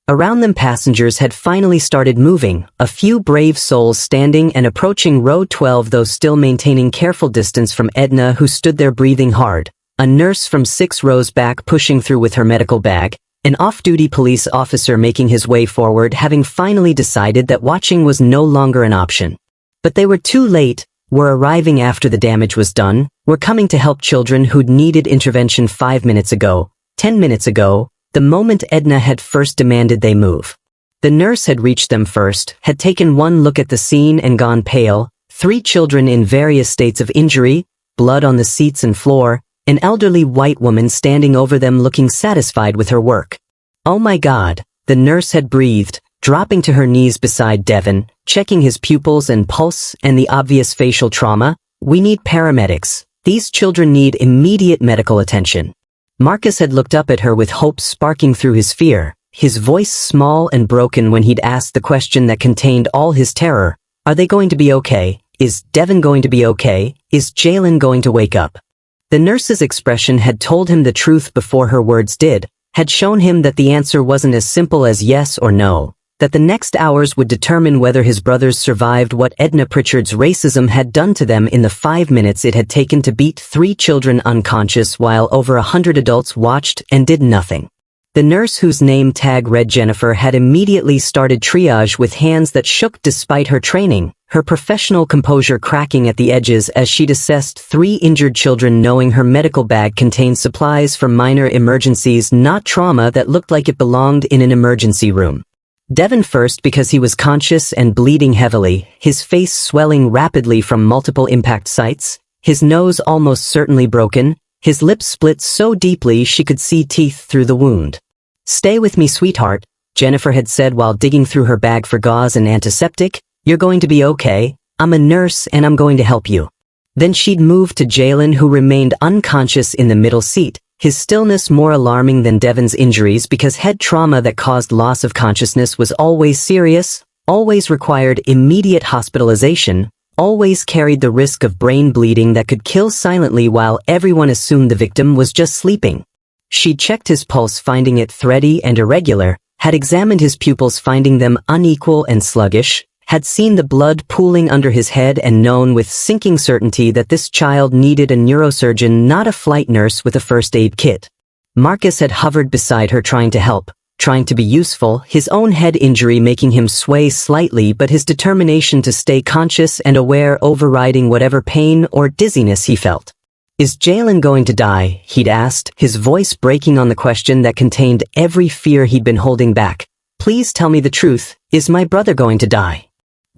Around them passengers had finally started moving, a few brave souls standing and approaching row 12 though still maintaining careful distance from Edna who stood there breathing hard, a nurse from 6 rows back pushing through with her medical bag, an off-duty police officer making his way forward having finally decided that watching was no longer an option. But they were too late, were arriving after the damage was done, were coming to help children who'd needed intervention 5 minutes ago, 10 minutes ago, the moment Edna had first demanded they move. The nurse had reached them first, had taken one look at the scene and gone pale, 3 children in various states of injury, blood on the seats and floor, an elderly white woman standing over them looking satisfied with her work. "Oh my God," the nurse had breathed, dropping to her knees beside Devon, checking his pupils and pulse and the obvious facial trauma. "We need paramedics. These children need immediate medical attention." Marcus had looked up at her with hope sparking through his fear, his voice small and broken when he'd asked the question that contained all his terror. Are they going to be okay? Is Devon going to be okay? Is Jaylen going to wake up? The nurse's expression had told him the truth before her words did, had shown him that the answer wasn't as simple as yes or no, that the next hours would determine whether his brothers survived what Edna Pritchard's racism had done to them in the 5 minutes it had taken to beat 3 children unconscious while over 100 adults watched and did nothing. The nurse whose name tag read Jennifer had immediately started triage with hands that shook despite her training, her professional composure cracking at the edges as she'd assessed 3 injured children knowing her medical bag contained supplies for minor emergencies, not trauma that looked like it belonged in an emergency room. Devon first because he was conscious and bleeding heavily, his face swelling rapidly from multiple impact sites, his nose almost certainly broken, his lips split so deeply she could see teeth through the wound. "Stay with me, sweetheart," Jennifer had said while digging through her bag for gauze and antiseptic. "You're going to be okay. I'm a nurse and I'm going to help you." Then she'd moved to Jaylen who remained unconscious in the middle seat, his stillness more alarming than Devon's injuries because head trauma that caused loss of consciousness was always serious, always required immediate hospitalization, always carried the risk of brain bleeding that could kill silently while everyone assumed the victim was just sleeping. She'd checked his pulse finding it thready and irregular, had examined his pupils finding them unequal and sluggish, had seen the blood pooling under his head and known with sinking certainty that this child needed a neurosurgeon, not a flight nurse with a first aid kit. Marcus had hovered beside her trying to help, trying to be useful, his own head injury making him sway slightly but his determination to stay conscious and aware overriding whatever pain or dizziness he felt. "Is Jaylen going to die?" he'd asked, his voice breaking on the question that contained every fear he'd been holding back. "Please tell me the truth, is my brother going to die?"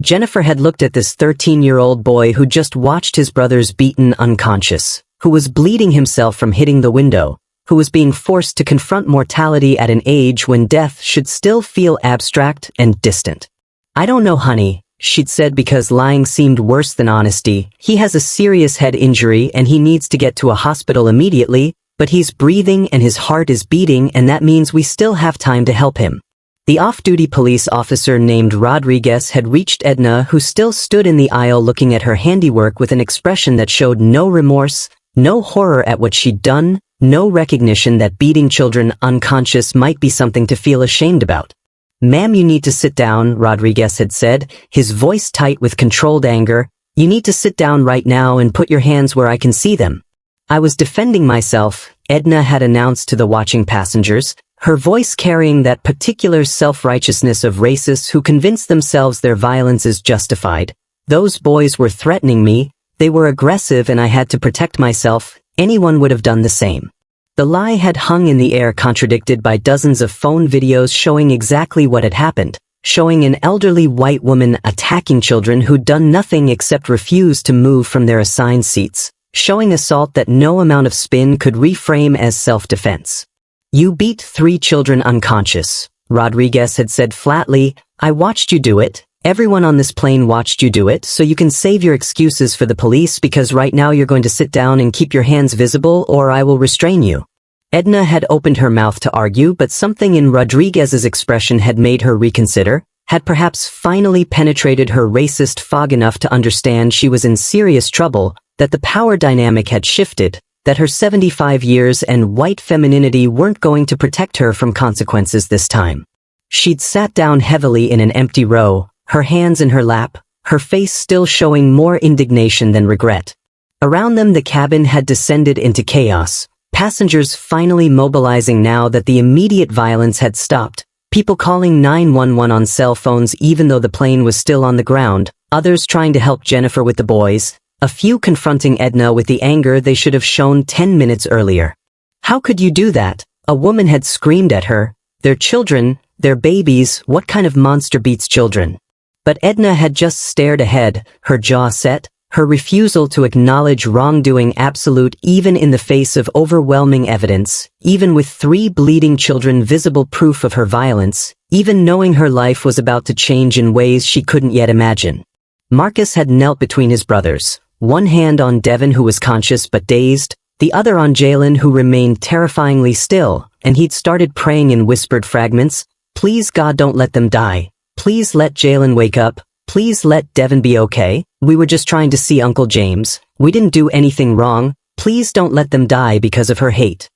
Jennifer had looked at this 13-year-old boy who just watched his brothers beaten unconscious, who was bleeding himself from hitting the window, who was being forced to confront mortality at an age when death should still feel abstract and distant. "I don't know, honey," she'd said because lying seemed worse than honesty. "He has a serious head injury and he needs to get to a hospital immediately, but he's breathing and his heart is beating and that means we still have time to help him." The off-duty police officer named Rodriguez had reached Edna, who still stood in the aisle looking at her handiwork with an expression that showed no remorse, no horror at what she'd done, no recognition that beating children unconscious might be something to feel ashamed about. "Ma'am, you need to sit down," Rodriguez had said, his voice tight with controlled anger. "You need to sit down right now and put your hands where I can see them." "I was defending myself," Edna had announced to the watching passengers, her voice carrying that particular self-righteousness of racists who convince themselves their violence is justified. "Those boys were threatening me, they were aggressive and I had to protect myself, anyone would have done the same." The lie had hung in the air, contradicted by dozens of phone videos showing exactly what had happened, showing an elderly white woman attacking children who'd done nothing except refuse to move from their assigned seats, showing assault that no amount of spin could reframe as self-defense. "You beat 3 children unconscious," Rodriguez had said flatly. "I watched you do it. Everyone on this plane watched you do it, so you can save your excuses for the police because right now you're going to sit down and keep your hands visible or I will restrain you." Edna had opened her mouth to argue, but something in Rodriguez's expression had made her reconsider, had perhaps finally penetrated her racist fog enough to understand she was in serious trouble, that the power dynamic had shifted, that her 75 years and white femininity weren't going to protect her from consequences this time. She'd sat down heavily in an empty row, her hands in her lap, her face still showing more indignation than regret. Around them the cabin had descended into chaos, passengers finally mobilizing now that the immediate violence had stopped, people calling 911 on cell phones even though the plane was still on the ground, others trying to help Jennifer with the boys, a few confronting Edna with the anger they should have shown 10 minutes earlier. "How could you do that?" a woman had screamed at her. "They're children, they're babies, what kind of monster beats children?" But Edna had just stared ahead, her jaw set, her refusal to acknowledge wrongdoing absolute even in the face of overwhelming evidence, even with 3 bleeding children visible proof of her violence, even knowing her life was about to change in ways she couldn't yet imagine. Marcus had knelt between his brothers, one hand on Devon who was conscious but dazed, the other on Jaylen who remained terrifyingly still, and he'd started praying in whispered fragments, "Please God don't let them die. Please let Jaylen wake up. Please let Devon be okay. We were just trying to see Uncle James. We didn't do anything wrong. Please don't let them die because of her hate."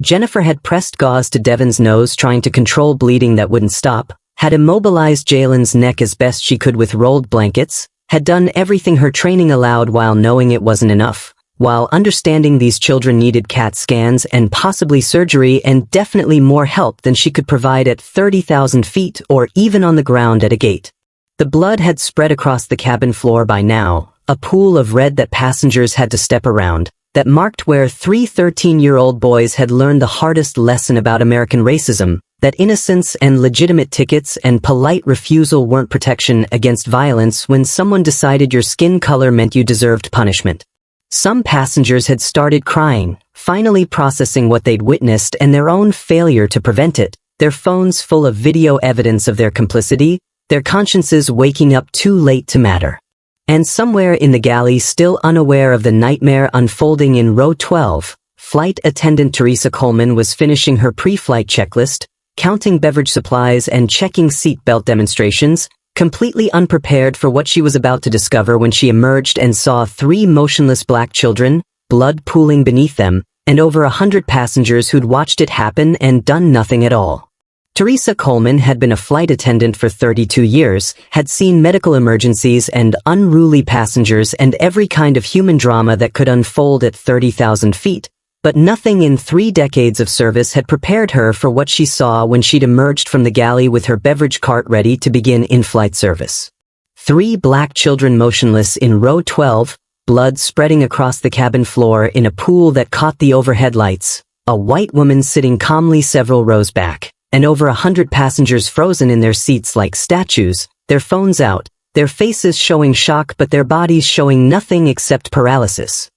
Jennifer had pressed gauze to Devon's nose trying to control bleeding that wouldn't stop, had immobilized Jaylen's neck as best she could with rolled blankets, had done everything her training allowed while knowing it wasn't enough, while understanding these children needed CAT scans and possibly surgery and definitely more help than she could provide at 30,000 feet or even on the ground at a gate. The blood had spread across the cabin floor by now, a pool of red that passengers had to step around, that marked where 3 13-year-old boys had learned the hardest lesson about American racism, that innocence and legitimate tickets and polite refusal weren't protection against violence when someone decided your skin color meant you deserved punishment. Some passengers had started crying, finally processing what they'd witnessed and their own failure to prevent it, their phones full of video evidence of their complicity, their consciences waking up too late to matter. And somewhere in the galley, still unaware of the nightmare unfolding in row 12, Flight attendant Theresa Coleman was finishing her pre-flight checklist, counting beverage supplies and checking seatbelt demonstrations, completely unprepared for what she was about to discover when she emerged and saw 3 motionless black children, blood pooling beneath them, and over 100 passengers who'd watched it happen and done nothing at all. Theresa Coleman had been a flight attendant for 32 years, had seen medical emergencies and unruly passengers and every kind of human drama that could unfold at 30,000 feet, but nothing in 3 decades of service had prepared her for what she saw when she'd emerged from the galley with her beverage cart ready to begin in-flight service. 3 black children motionless in row 12, blood spreading across the cabin floor in a pool that caught the overhead lights, a white woman sitting calmly several rows back, and over 100 passengers frozen in their seats like statues, their phones out, their faces showing shock but their bodies showing nothing except paralysis.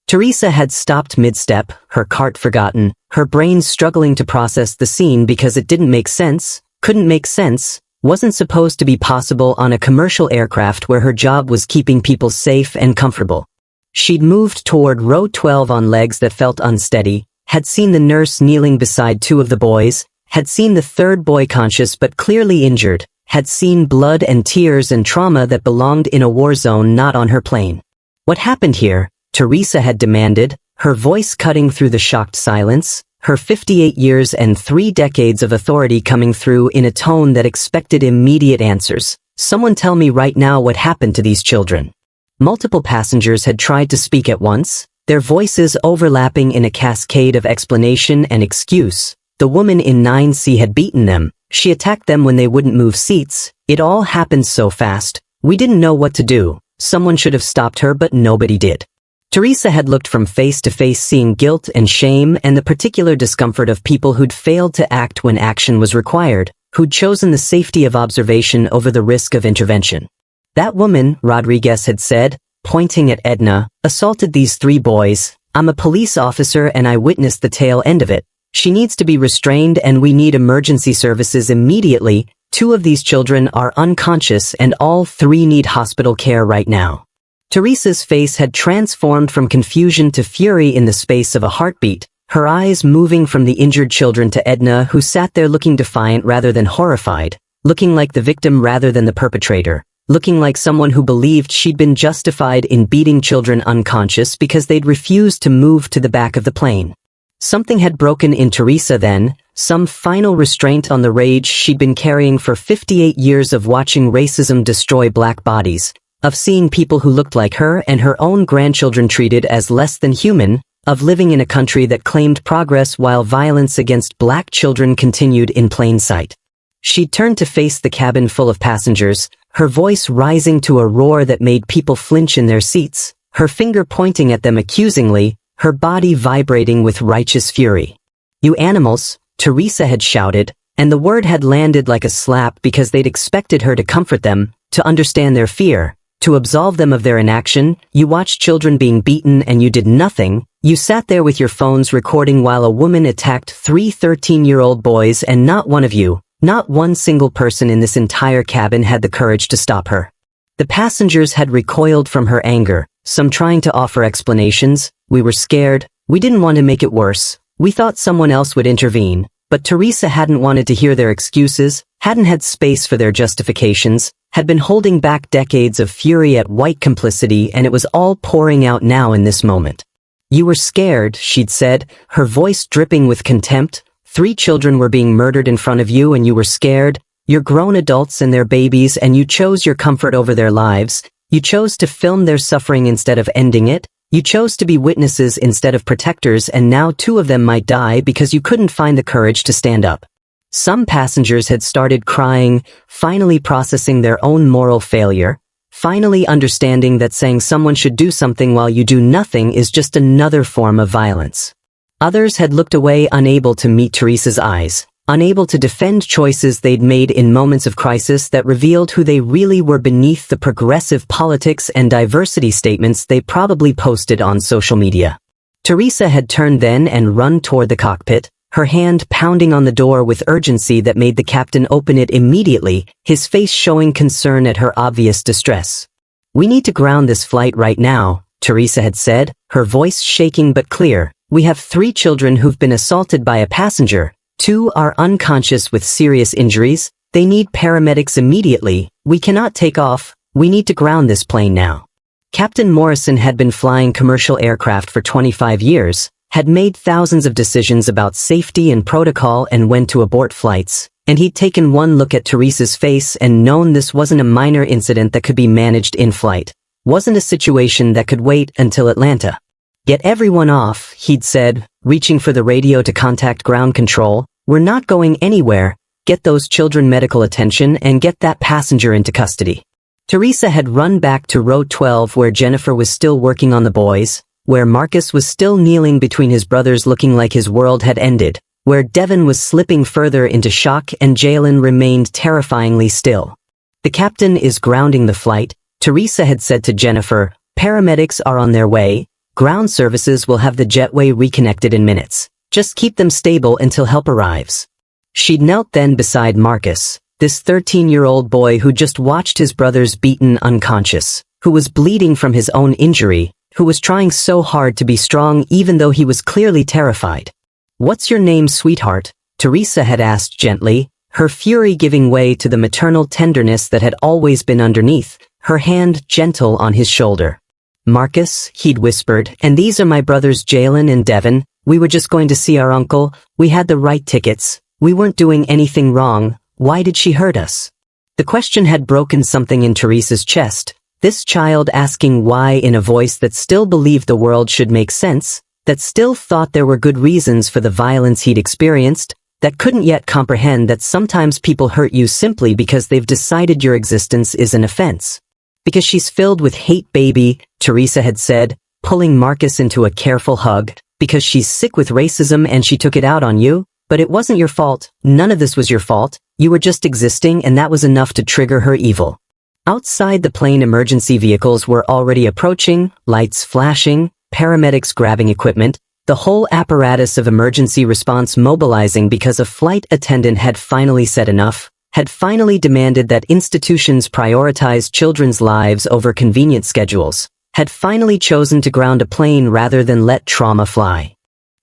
Theresa had stopped mid-step, her cart forgotten, her brain struggling to process the scene because it didn't make sense, couldn't make sense, wasn't supposed to be possible on a commercial aircraft where her job was keeping people safe and comfortable. She'd moved toward row 12 on legs that felt unsteady, had seen the nurse kneeling beside 2 of the boys, had seen the 3rd boy conscious but clearly injured, had seen blood and tears and trauma that belonged in a war zone not on her plane. What happened here? Theresa had demanded, her voice cutting through the shocked silence, her 58 years and 3 decades of authority coming through in a tone that expected immediate answers. Someone tell me right now what happened to these children. Multiple passengers had tried to speak at once, their voices overlapping in a cascade of explanation and excuse. The woman in 9C had beaten them, she attacked them when they wouldn't move seats, it all happened so fast, we didn't know what to do, someone should have stopped her but nobody did. Theresa had looked from face to face seeing guilt and shame and the particular discomfort of people who'd failed to act when action was required, who'd chosen the safety of observation over the risk of intervention. That woman, Rodriguez had said, pointing at Edna, assaulted these 3 boys, I'm a police officer and I witnessed the tail end of it. She needs to be restrained and we need emergency services immediately. 2 of these children are unconscious and all 3 need hospital care right now. Theresa's face had transformed from confusion to fury in the space of a heartbeat, her eyes moving from the injured children to Edna who sat there looking defiant rather than horrified, looking like the victim rather than the perpetrator, looking like someone who believed she'd been justified in beating children unconscious because they'd refused to move to the back of the plane. Something had broken in Theresa then, some final restraint on the rage she'd been carrying for 58 years of watching racism destroy black bodies, of seeing people who looked like her and her own grandchildren treated as less than human, of living in a country that claimed progress while violence against black children continued in plain sight. She turned to face the cabin full of passengers, her voice rising to a roar that made people flinch in their seats, her finger pointing at them accusingly, her body vibrating with righteous fury. You animals, Theresa had shouted, and the word had landed like a slap because they'd expected her to comfort them, to understand their fear, to absolve them of their inaction. You watched children being beaten and you did nothing. You sat there with your phones recording while a woman attacked 3 13-year-old boys and not one of you, not one single person in this entire cabin had the courage to stop her. The passengers had recoiled from her anger, some trying to offer explanations. We were scared, we didn't want to make it worse, we thought someone else would intervene, but Theresa hadn't wanted to hear their excuses, hadn't had space for their justifications, had been holding back decades of fury at white complicity and it was all pouring out now in this moment. You were scared, she'd said, her voice dripping with contempt. 3 children were being murdered in front of you and you were scared. You're grown adults and their babies and you chose your comfort over their lives. You chose to film their suffering instead of ending it. You chose to be witnesses instead of protectors and now 2 of them might die because you couldn't find the courage to stand up. Some passengers had started crying, finally processing their own moral failure, finally understanding that saying someone should do something while you do nothing is just another form of violence. Others had looked away, unable to meet Theresa's eyes, unable to defend choices they'd made in moments of crisis that revealed who they really were beneath the progressive politics and diversity statements they probably posted on social media. Theresa had turned then and run toward the cockpit, her hand pounding on the door with urgency that made the captain open it immediately, his face showing concern at her obvious distress. We need to ground this flight right now, Theresa had said, her voice shaking but clear. We have 3 children who've been assaulted by a passenger. 2 are unconscious with serious injuries. They need paramedics immediately. We cannot take off. We need to ground this plane now. Captain Morrison had been flying commercial aircraft for 25 years, had made thousands of decisions about safety and protocol and when to abort flights, and he'd taken one look at Theresa's face and known this wasn't a minor incident that could be managed in flight, wasn't a situation that could wait until Atlanta. Get everyone off, he'd said, reaching for the radio to contact ground control. We're not going anywhere. Get those children medical attention and get that passenger into custody. Theresa had run back to row 12 where Jennifer was still working on the boys, where Marcus was still kneeling between his brothers looking like his world had ended, where Devon was slipping further into shock and Jaylen remained terrifyingly still. The captain is grounding the flight, Theresa had said to Jennifer. Paramedics are on their way. Ground services will have the jetway reconnected in minutes. Just keep them stable until help arrives. She'd knelt then beside Marcus, this 13-year-old boy who just watched his brothers beaten unconscious, who was bleeding from his own injury, who was trying so hard to be strong even though he was clearly terrified. What's your name, sweetheart? Theresa had asked gently, her fury giving way to the maternal tenderness that had always been underneath, her hand gentle on his shoulder. Marcus, he'd whispered, and these are my brothers Jaylen and Devon. We were just going to see our uncle. We had the right tickets. We weren't doing anything wrong. Why did she hurt us? The question had broken something in Theresa's chest. This child asking why in a voice that still believed the world should make sense, that still thought there were good reasons for the violence he'd experienced, that couldn't yet comprehend that sometimes people hurt you simply because they've decided your existence is an offense. Because she's filled with hate, baby, Theresa had said, pulling Marcus into a careful hug. Because she's sick with racism and she took it out on you. But it wasn't your fault. None of this was your fault. You were just existing and that was enough to trigger her evil. Outside the plane, emergency vehicles were already approaching, lights flashing, paramedics grabbing equipment, the whole apparatus of emergency response mobilizing because a flight attendant had finally said enough, had finally demanded that institutions prioritize children's lives over convenient schedules, had finally chosen to ground a plane rather than let trauma fly.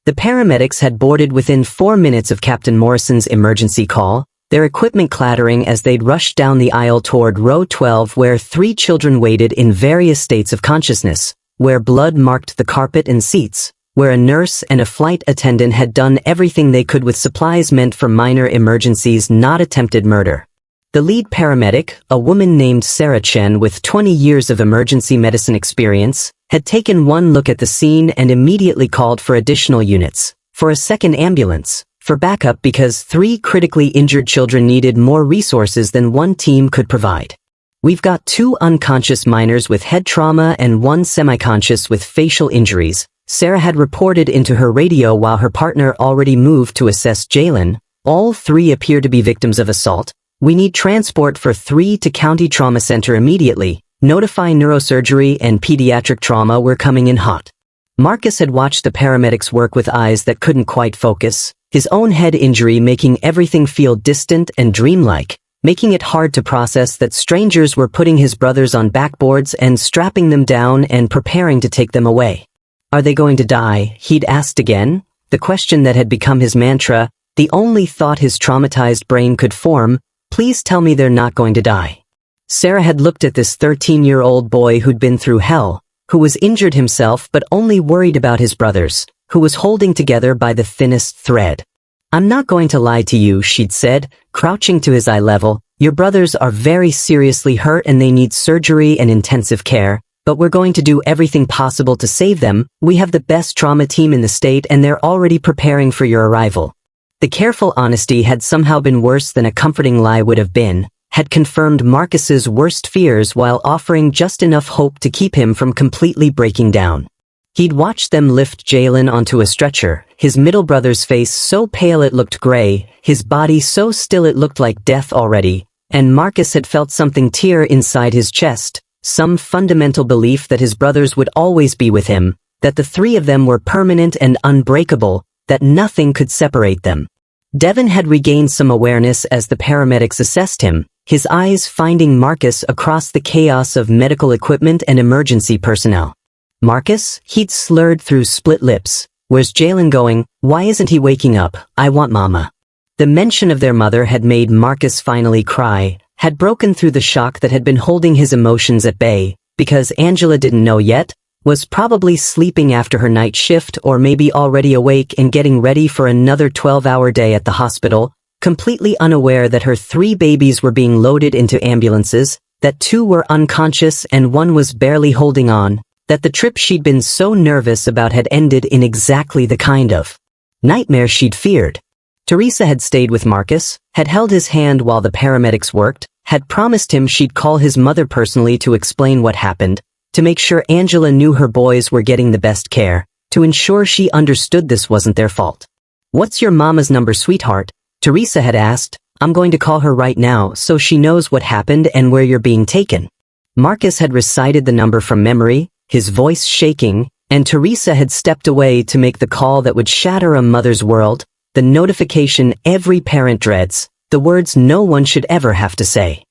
The paramedics had boarded within 4 minutes of Captain Morrison's emergency call, their equipment clattering as they'd rushed down the aisle toward row 12 where 3 children waited in various states of consciousness, where blood marked the carpet and seats, where a nurse and a flight attendant had done everything they could with supplies meant for minor emergencies, not attempted murder. The lead paramedic, a woman named Sarah Chen with 20 years of emergency medicine experience, had taken one look at the scene and immediately called for additional units, for a second ambulance, for backup because 3 critically injured children needed more resources than one team could provide. We've got 2 unconscious minors with head trauma and 1 semi-conscious with facial injuries, Sarah had reported into her radio while her partner already moved to assess Jaylen. All 3 appear to be victims of assault. We need transport for 3 to County Trauma Center immediately. Notify neurosurgery and pediatric trauma, we're coming in hot. Marcus had watched the paramedics work with eyes that couldn't quite focus, his own head injury making everything feel distant and dreamlike, making it hard to process that strangers were putting his brothers on backboards and strapping them down and preparing to take them away. Are they going to die? He'd asked again, the question that had become his mantra, the only thought his traumatized brain could form. Please tell me they're not going to die. Sarah had looked at this 13-year-old boy who'd been through hell, who was injured himself but only worried about his brothers, who was holding together by the thinnest thread. I'm not going to lie to you, she'd said, crouching to his eye level. Your brothers are very seriously hurt and they need surgery and intensive care, but we're going to do everything possible to save them. We have the best trauma team in the state and they're already preparing for your arrival. The careful honesty had somehow been worse than a comforting lie would have been, had confirmed Marcus's worst fears while offering just enough hope to keep him from completely breaking down. He'd watched them lift Jaylen onto a stretcher, his middle brother's face so pale it looked gray, his body so still it looked like death already, and Marcus had felt something tear inside his chest, some fundamental belief that his brothers would always be with him, that the 3 of them were permanent and unbreakable, that nothing could separate them. Devon had regained some awareness as the paramedics assessed him, his eyes finding Marcus across the chaos of medical equipment and emergency personnel. Marcus, he'd slurred through split lips. Where's Jaylen going? Why isn't he waking up? I want mama. The mention of their mother had made Marcus finally cry, had broken through the shock that had been holding his emotions at bay, because Angela didn't know yet, was probably sleeping after her night shift or maybe already awake and getting ready for another 12-hour day at the hospital, completely unaware that her 3 babies were being loaded into ambulances, that 2 were unconscious and 1 was barely holding on, that the trip she'd been so nervous about had ended in exactly the kind of nightmare she'd feared. Theresa had stayed with Marcus, had held his hand while the paramedics worked, had promised him she'd call his mother personally to explain what happened, to make sure Angela knew her boys were getting the best care, to ensure she understood this wasn't their fault. "What's your mama's number, sweetheart?" Theresa had asked. "I'm going to call her right now so she knows what happened and where you're being taken." Marcus had recited the number from memory, his voice shaking, and Theresa had stepped away to make the call that would shatter a mother's world, the notification every parent dreads, the words no one should ever have to say.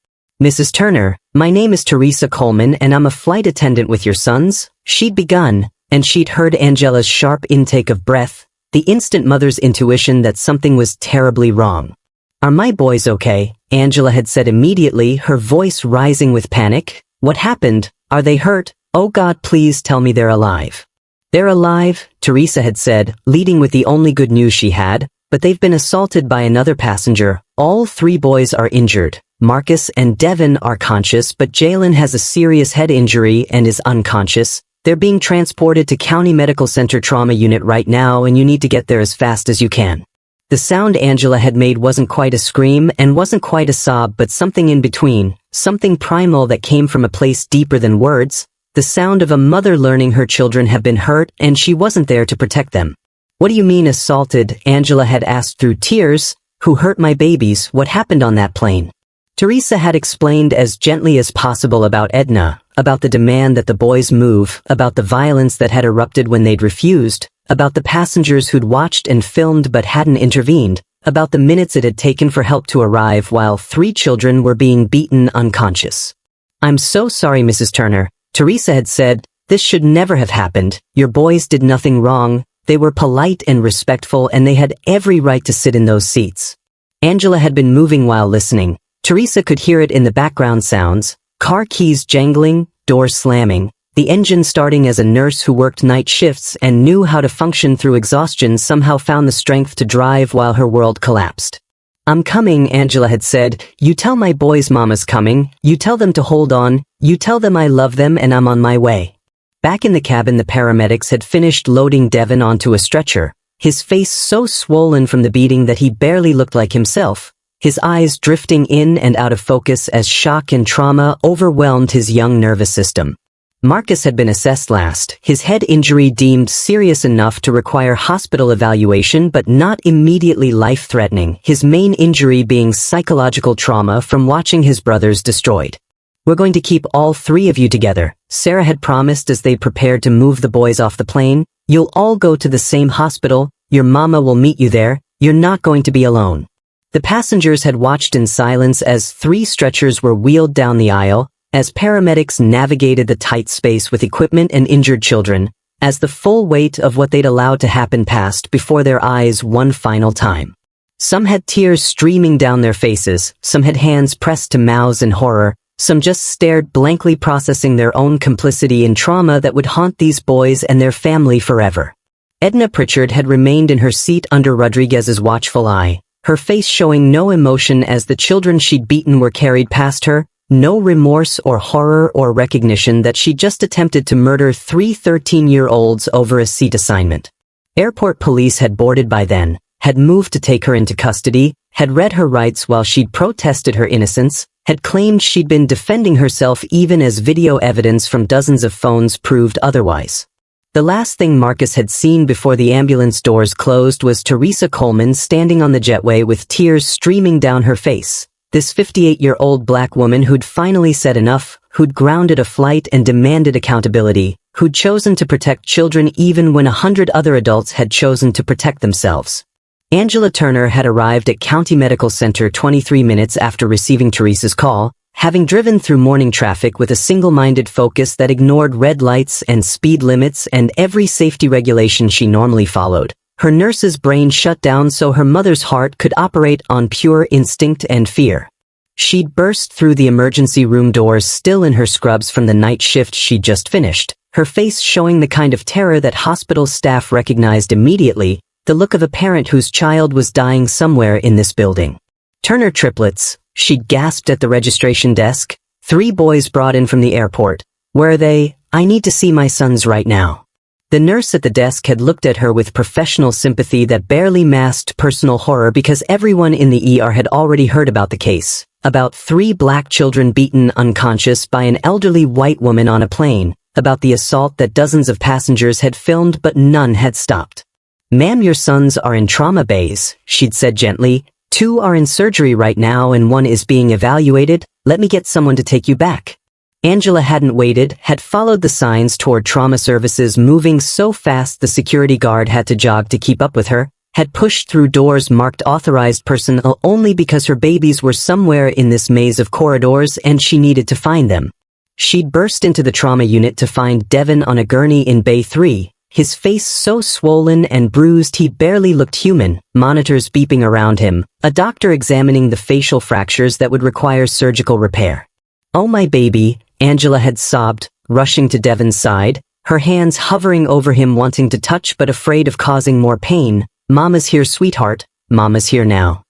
"Mrs. Turner, my name is Theresa Coleman and I'm a flight attendant with your sons." She'd begun, and she'd heard Angela's sharp intake of breath, the instant mother's intuition that something was terribly wrong. "Are my boys okay?" Angela had said immediately, her voice rising with panic. "What happened? Are they hurt? Oh God, please tell me they're alive." "They're alive," Theresa had said, leading with the only good news she had, "but they've been assaulted by another passenger. All 3 boys are injured. Marcus and Devon are conscious, but Jaylen has a serious head injury and is unconscious. They're being transported to County Medical Center Trauma Unit right now, and you need to get there as fast as you can." The sound Angela had made wasn't quite a scream and wasn't quite a sob, but something in between, something primal that came from a place deeper than words, the sound of a mother learning her children have been hurt and she wasn't there to protect them. "What do you mean assaulted?" Angela had asked through tears. "Who hurt my babies? What happened on that plane?" Theresa had explained as gently as possible about Edna, about the demand that the boys move, about the violence that had erupted when they'd refused, about the passengers who'd watched and filmed but hadn't intervened, about the minutes it had taken for help to arrive while 3 children were being beaten unconscious. "I'm so sorry, Mrs. Turner," Theresa had said. "This should never have happened. Your boys did nothing wrong. They were polite and respectful and they had every right to sit in those seats." Angela had been moving while listening. Theresa could hear it in the background sounds, car keys jangling, doors slamming, the engine starting as a nurse who worked night shifts and knew how to function through exhaustion somehow found the strength to drive while her world collapsed. "I'm coming," Angela had said. "You tell my boys mama's coming, you tell them to hold on, you tell them I love them and I'm on my way." Back in the cabin, the paramedics had finished loading Devon onto a stretcher, his face so swollen from the beating that he barely looked like himself, his eyes drifting in and out of focus as shock and trauma overwhelmed his young nervous system. Marcus had been assessed last, his head injury deemed serious enough to require hospital evaluation but not immediately life-threatening, his main injury being psychological trauma from watching his brothers destroyed. "We're going to keep all 3 of you together," Sarah had promised as they prepared to move the boys off the plane. "You'll all go to the same hospital, your mama will meet you there, you're not going to be alone." The passengers had watched in silence as 3 stretchers were wheeled down the aisle, as paramedics navigated the tight space with equipment and injured children, as the full weight of what they'd allowed to happen passed before their eyes one final time. Some had tears streaming down their faces, some had hands pressed to mouths in horror, some just stared blankly processing their own complicity in trauma that would haunt these boys and their family forever. Edna Pritchard had remained in her seat under Rodriguez's watchful eye, her face showing no emotion as the children she'd beaten were carried past her, no remorse or horror or recognition that she just attempted to murder 3 13-year-olds over a seat assignment. Airport police had boarded by then, had moved to take her into custody, had read her rights while she'd protested her innocence, had claimed she'd been defending herself even as video evidence from dozens of phones proved otherwise. The last thing Marcus had seen before the ambulance doors closed was Theresa Coleman standing on the jetway with tears streaming down her face. This 58-year-old black woman who'd finally said enough, who'd grounded a flight and demanded accountability, who'd chosen to protect children even when 100 other adults had chosen to protect themselves. Angela Turner had arrived at County Medical Center 23 minutes after receiving Theresa's call, having driven through morning traffic with a single-minded focus that ignored red lights and speed limits and every safety regulation she normally followed. Her nurse's brain shut down so her mother's heart could operate on pure instinct and fear. She'd burst through the emergency room doors still in her scrubs from the night shift she'd just finished, her face showing the kind of terror that hospital staff recognized immediately, the look of a parent whose child was dying somewhere in this building. Turner triplets, she'd gasped at the registration desk. 3 boys brought in from the airport. Where are they? I need to see my sons right now. The nurse at the desk had looked at her with professional sympathy that barely masked personal horror because everyone in the ER had already heard about the case. About 3 black children beaten unconscious by an elderly white woman on a plane. About the assault that dozens of passengers had filmed but none had stopped. Ma'am, your sons are in trauma bays, she'd said gently. 2 are in surgery right now and 1 is being evaluated. Let me get someone to take you back. Angela hadn't waited, had followed the signs toward trauma services moving so fast the security guard had to jog to keep up with her, had pushed through doors marked authorized personnel only because her babies were somewhere in this maze of corridors and she needed to find them. She'd burst into the trauma unit to find Devon on a gurney in Bay 3, his face so swollen and bruised he barely looked human, monitors beeping around him, a doctor examining the facial fractures that would require surgical repair. "Oh my baby," Angela had sobbed, rushing to Devon's side, her hands hovering over him wanting to touch but afraid of causing more pain. "Mama's here, sweetheart, Mama's here now."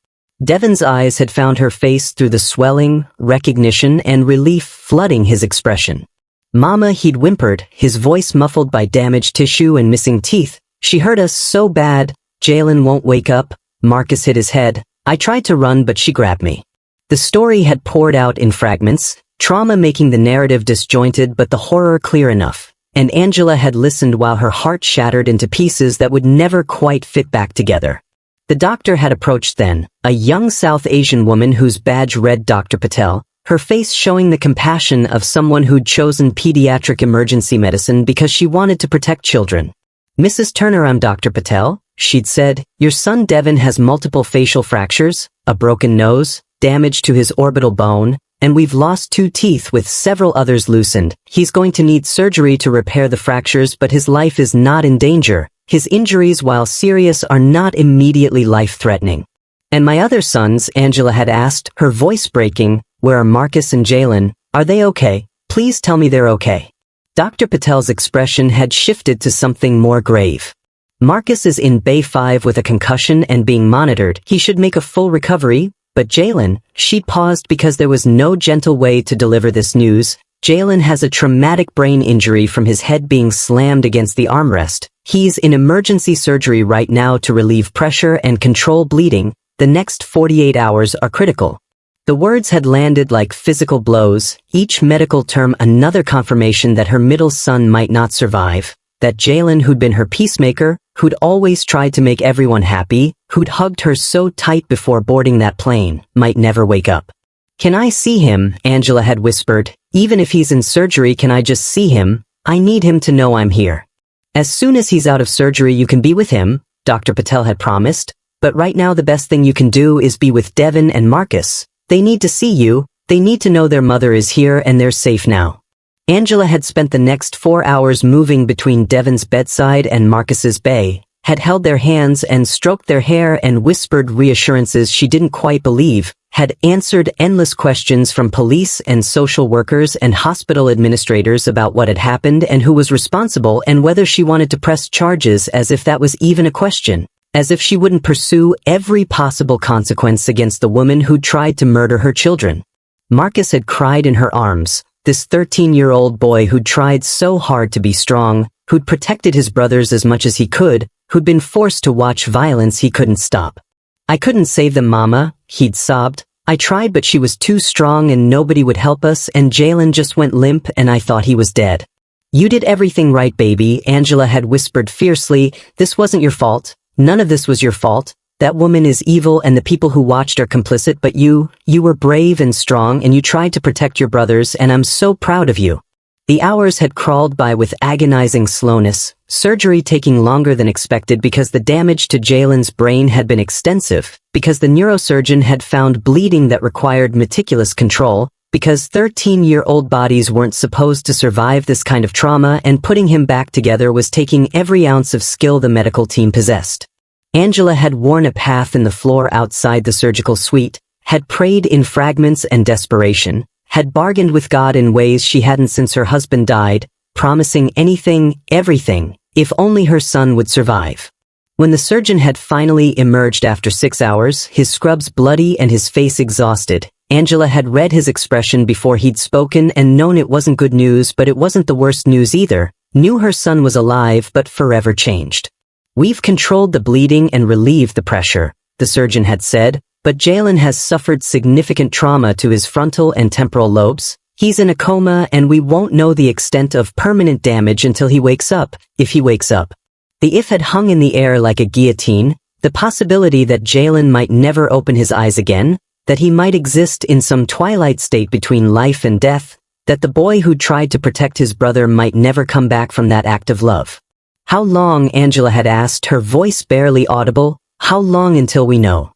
Devon's eyes had found her face through the swelling, recognition, and relief flooding his expression. "Mama," he'd whimpered, his voice muffled by damaged tissue and missing teeth. "She hurt us so bad. Jaylen won't wake up." Marcus hit his head. "I tried to run but she grabbed me." The story had poured out in fragments, trauma making the narrative disjointed but the horror clear enough. And Angela had listened while her heart shattered into pieces that would never quite fit back together. The doctor had approached then, a young South Asian woman whose badge read Dr. Patel, her face showing the compassion of someone who'd chosen pediatric emergency medicine because she wanted to protect children. "Mrs. Turner, I'm Dr. Patel," she'd said. "Your son Devon has multiple facial fractures, a broken nose, damage to his orbital bone, and we've lost 2 teeth with several others loosened. He's going to need surgery to repair the fractures but his life is not in danger. His injuries, while serious, are not immediately life-threatening." "And my other sons," Angela had asked, her voice breaking, "where are Marcus and Jaylen? Are they okay? Please tell me they're okay." Dr. Patel's expression had shifted to something more grave. "Marcus is in Bay 5 with a concussion and being monitored. He should make a full recovery, but Jaylen," she paused because there was no gentle way to deliver this news. "Jaylen has a traumatic brain injury from his head being slammed against the armrest. He's in emergency surgery right now to relieve pressure and control bleeding. The next 48 hours are critical." The words had landed like physical blows, each medical term another confirmation that her middle son might not survive, that Jaylen, who'd been her peacemaker, who'd always tried to make everyone happy, who'd hugged her so tight before boarding that plane, might never wake up. "Can I see him?" Angela had whispered. "Even if he's in surgery, can I just see him? I need him to know I'm here." "As soon as he's out of surgery you can be with him," Dr. Patel had promised, "but right now the best thing you can do is be with Devon and Marcus. They need to see you, they need to know their mother is here and they're safe now." Angela had spent the next 4 hours moving between Devon's bedside and Marcus's bay, had held their hands and stroked their hair and whispered reassurances she didn't quite believe, had answered endless questions from police and social workers and hospital administrators about what had happened and who was responsible and whether she wanted to press charges, as if that was even a question, as if she wouldn't pursue every possible consequence against the woman who'd tried to murder her children. Marcus had cried in her arms, this 13-year-old boy who'd tried so hard to be strong, who'd protected his brothers as much as he could, who'd been forced to watch violence he couldn't stop. "I couldn't save them, Mama," he'd sobbed. "I tried but she was too strong and nobody would help us and Jaylen just went limp and I thought he was dead." "You did everything right, baby," Angela had whispered fiercely. "This wasn't your fault. None of this was your fault. That woman is evil and the people who watched are complicit, but you were brave and strong and you tried to protect your brothers and I'm so proud of you." The hours had crawled by with agonizing slowness, surgery taking longer than expected because the damage to Jaylen's brain had been extensive, because the neurosurgeon had found bleeding that required meticulous control, Because 13-year-old bodies weren't supposed to survive this kind of trauma, and putting him back together was taking every ounce of skill the medical team possessed. Angela had worn a path in the floor outside the surgical suite, had prayed in fragments and desperation, had bargained with God in ways she hadn't since her husband died, promising anything, everything, if only her son would survive. When the surgeon had finally emerged after 6 hours, his scrubs bloody and his face exhausted, Angela had read his expression before he'd spoken and known it wasn't good news, but it wasn't the worst news either, knew her son was alive but forever changed. "We've controlled the bleeding and relieved the pressure," the surgeon had said, "but Jaylen has suffered significant trauma to his frontal and temporal lobes. He's in a coma and we won't know the extent of permanent damage until he wakes up, if he wakes up." The if had hung in the air like a guillotine, the possibility that Jaylen might never open his eyes again, that he might exist in some twilight state between life and death, that the boy who tried to protect his brother might never come back from that act of love. "How long?" Angela had asked, her voice barely audible. "How long until we know?"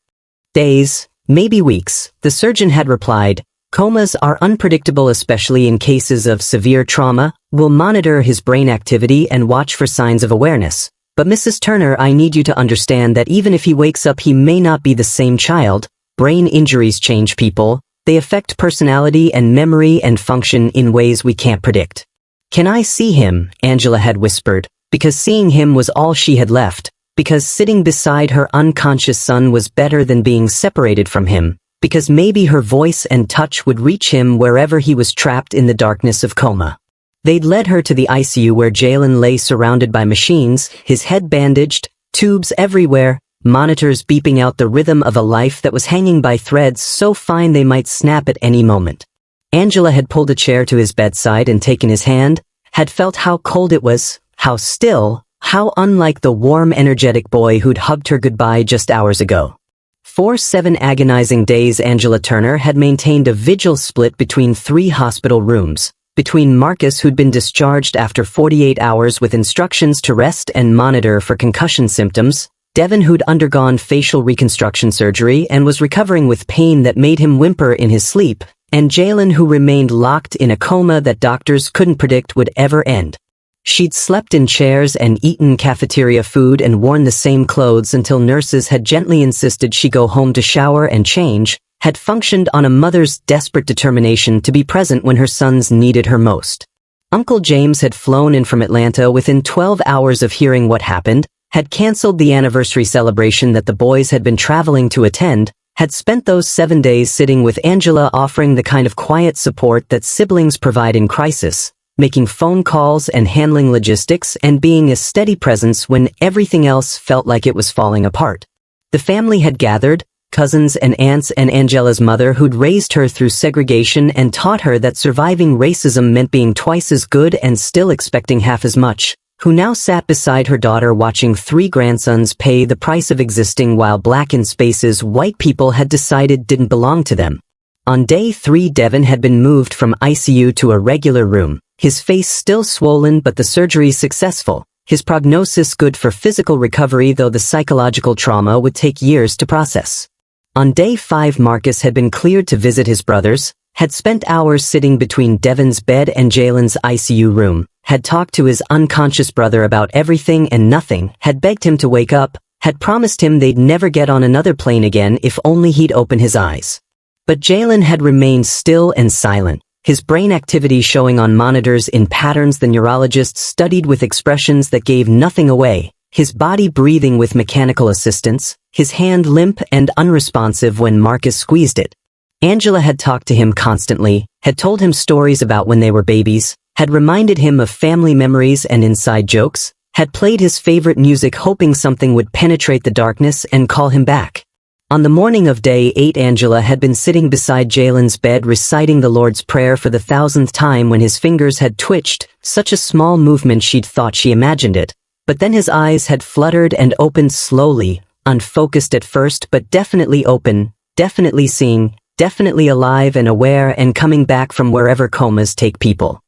"Days, maybe weeks," the surgeon had replied. "Comas are unpredictable, especially in cases of severe trauma. We'll monitor his brain activity and watch for signs of awareness. But Mrs. Turner, I need you to understand that even if he wakes up, he may not be the same child. Brain injuries change people. They affect personality and memory and function in ways we can't predict." "Can I see him?" Angela had whispered, because seeing him was all she had left, because sitting beside her unconscious son was better than being separated from him, because maybe her voice and touch would reach him wherever he was trapped in the darkness of coma. They'd led her to the ICU where Jaylen lay surrounded by machines, his head bandaged, tubes everywhere, monitors beeping out the rhythm of a life that was hanging by threads so fine they might snap at any moment. Angela had pulled a chair to his bedside and taken his hand, had felt how cold it was, how still, how unlike the warm, energetic boy who'd hugged her goodbye just hours ago. For 7 agonizing days, Angela Turner had maintained a vigil split between 3 hospital rooms, between Marcus, who'd been discharged after 48 hours with instructions to rest and monitor for concussion symptoms, Devon, who'd undergone facial reconstruction surgery and was recovering with pain that made him whimper in his sleep, and Jaylen, who remained locked in a coma that doctors couldn't predict would ever end. She'd slept in chairs and eaten cafeteria food and worn the same clothes until nurses had gently insisted she go home to shower and change, had functioned on a mother's desperate determination to be present when her sons needed her most. Uncle James had flown in from Atlanta within 12 hours of hearing what happened, had canceled the anniversary celebration that the boys had been traveling to attend, had spent those 7 days sitting with Angela, offering the kind of quiet support that siblings provide in crisis, making phone calls and handling logistics and being a steady presence when everything else felt like it was falling apart. The family had gathered, cousins and aunts and Angela's mother who'd raised her through segregation and taught her that surviving racism meant being twice as good and still expecting half as much, who now sat beside her daughter watching 3 grandsons pay the price of existing while black in spaces white people had decided didn't belong to them. On day 3, Devon had been moved from ICU to a regular room, his face still swollen but the surgery successful, his prognosis good for physical recovery, though the psychological trauma would take years to process. On day 5, Marcus had been cleared to visit his brothers, had spent hours sitting between Devon's bed and Jaylen's ICU room, had talked to his unconscious brother about everything and nothing, had begged him to wake up, had promised him they'd never get on another plane again if only he'd open his eyes. But Jaylen had remained still and silent, his brain activity showing on monitors in patterns the neurologists studied with expressions that gave nothing away, his body breathing with mechanical assistance, his hand limp and unresponsive when Marcus squeezed it. Angela had talked to him constantly, had told him stories about when they were babies, had reminded him of family memories and inside jokes, had played his favorite music hoping something would penetrate the darkness and call him back. On the morning of day 8, Angela had been sitting beside Jaylen's bed reciting the Lord's Prayer for the 1,000th time when his fingers had twitched, such a small movement she'd thought she imagined it. But then his eyes had fluttered and opened slowly, unfocused at first but definitely open, definitely seeing, definitely alive and aware and coming back from wherever comas take people.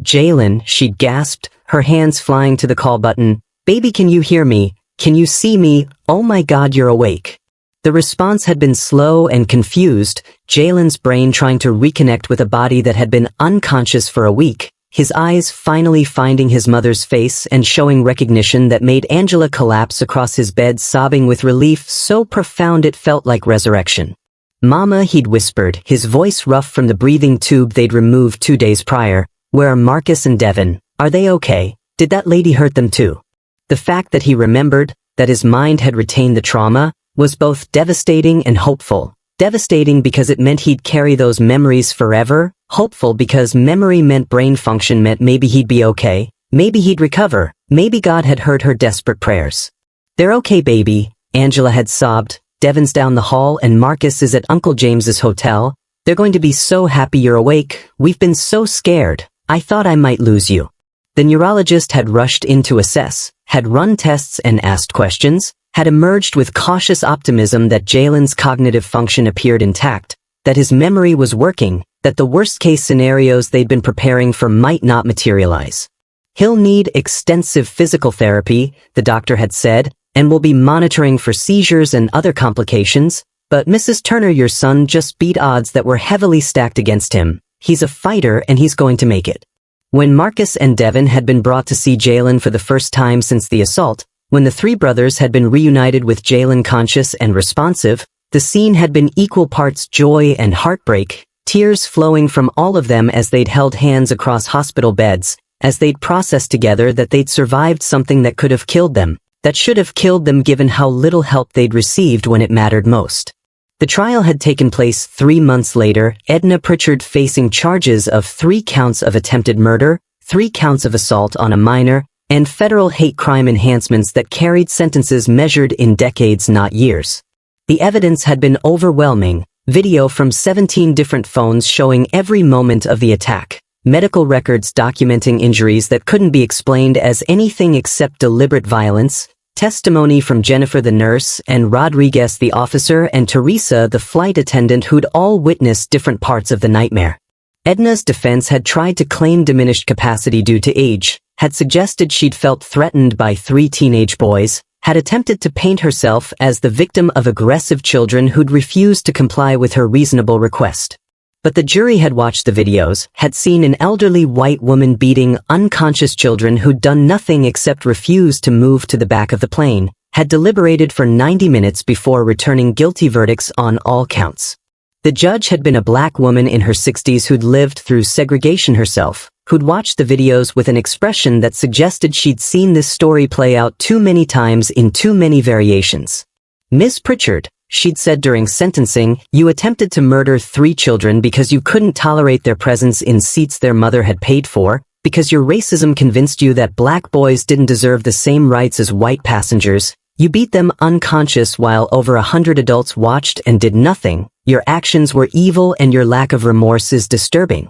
"Jaylen," she'd gasped, her hands flying to the call button. "Baby, can you hear me? Can you see me? Oh my God, you're awake." The response had been slow and confused, Jaylen's brain trying to reconnect with a body that had been unconscious for a week, his eyes finally finding his mother's face and showing recognition that made Angela collapse across his bed sobbing with relief so profound it felt like resurrection. "Mama," he'd whispered, his voice rough from the breathing tube they'd removed 2 days prior. "Where are Marcus and Devon? Are they okay? Did that lady hurt them too?" The fact that he remembered, that his mind had retained the trauma, was both devastating and hopeful. Devastating because it meant he'd carry those memories forever, hopeful because memory meant brain function meant maybe he'd be okay, maybe he'd recover, maybe God had heard her desperate prayers. "They're okay, baby," Angela had sobbed. "Devon's down the hall and Marcus is at Uncle James's hotel. They're going to be so happy you're awake. We've been so scared. I thought I might lose you." The neurologist had rushed in to assess, had run tests and asked questions, had emerged with cautious optimism that Jaylen's cognitive function appeared intact, that his memory was working, that the worst-case scenarios they'd been preparing for might not materialize. "He'll need extensive physical therapy," the doctor had said, "and will be monitoring for seizures and other complications, but Mrs. Turner, your son just beat odds that were heavily stacked against him. He's a fighter and he's going to make it." When Marcus and Devon had been brought to see Jaylen for the first time since the assault, when the three brothers had been reunited with Jaylen conscious and responsive, the scene had been equal parts joy and heartbreak, tears flowing from all of them as they'd held hands across hospital beds, as they'd processed together that they'd survived something that could have killed them, that should have killed them given how little help they'd received when it mattered most. The trial had taken place 3 months later, Edna Pritchard facing charges of 3 counts of attempted murder, 3 counts of assault on a minor, and federal hate crime enhancements that carried sentences measured in decades, not years. The evidence had been overwhelming, video from 17 different phones showing every moment of the attack, medical records documenting injuries that couldn't be explained as anything except deliberate violence, testimony from Jennifer the nurse and Rodriguez the officer and Theresa the flight attendant who'd all witnessed different parts of the nightmare. Edna's defense had tried to claim diminished capacity due to age, had suggested she'd felt threatened by 3 teenage boys, had attempted to paint herself as the victim of aggressive children who'd refused to comply with her reasonable request. But the jury had watched the videos, had seen an elderly white woman beating unconscious children who'd done nothing except refuse to move to the back of the plane, had deliberated for 90 minutes before returning guilty verdicts on all counts. The judge had been a black woman in her 60s who'd lived through segregation herself, who'd watched the videos with an expression that suggested she'd seen this story play out too many times in too many variations. "Miss Pritchard," she'd said during sentencing, "you attempted to murder 3 children because you couldn't tolerate their presence in seats their mother had paid for, because your racism convinced you that black boys didn't deserve the same rights as white passengers. You beat them unconscious while over 100 adults watched and did nothing. Your actions were evil and your lack of remorse is disturbing."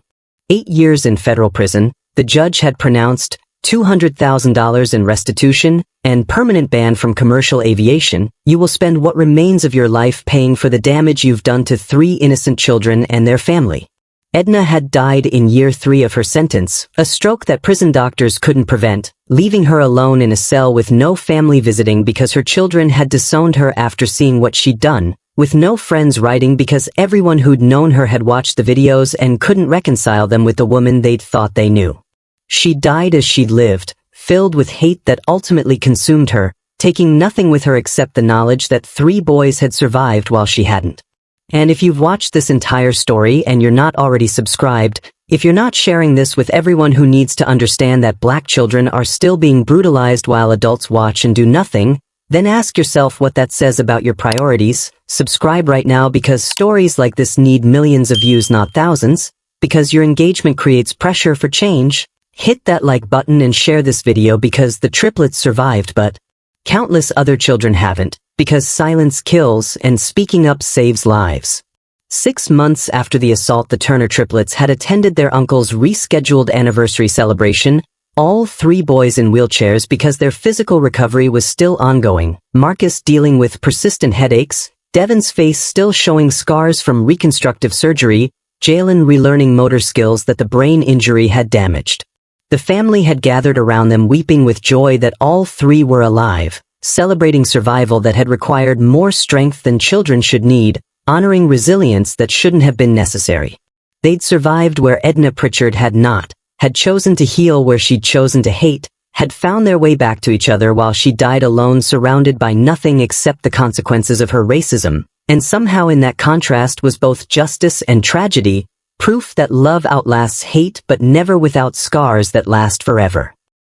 8 years in federal prison, the judge had pronounced $200,000 in restitution and permanent ban from commercial aviation. "You will spend what remains of your life paying for the damage you've done to 3 innocent children and their family." Edna had died in year 3 of her sentence, a stroke that prison doctors couldn't prevent, leaving her alone in a cell with no family visiting because her children had disowned her after seeing what she'd done, with no friends writing because everyone who'd known her had watched the videos and couldn't reconcile them with the woman they'd thought they knew. She died as she'd lived, filled with hate that ultimately consumed her, taking nothing with her except the knowledge that 3 boys had survived while she hadn't. And if you've watched this entire story and you're not already subscribed, if you're not sharing this with everyone who needs to understand that black children are still being brutalized while adults watch and do nothing, then ask yourself what that says about your priorities. Subscribe right now because stories like this need millions of views, not thousands, because your engagement creates pressure for change. Hit that like button and share this video because the triplets survived but countless other children haven't, because silence kills and speaking up saves lives. 6 months after the assault, the Turner triplets had attended their uncle's rescheduled anniversary celebration, all 3 boys in wheelchairs because their physical recovery was still ongoing, Marcus dealing with persistent headaches, Devon's face still showing scars from reconstructive surgery, Jaylen relearning motor skills that the brain injury had damaged. The family had gathered around them weeping with joy that all 3 were alive, celebrating survival that had required more strength than children should need, honoring resilience that shouldn't have been necessary. They'd survived where Edna Pritchard had not, had chosen to heal where she'd chosen to hate, had found their way back to each other while she died alone, surrounded by nothing except the consequences of her racism. And somehow in that contrast was both justice and tragedy, proof that love outlasts hate but never without scars that last forever.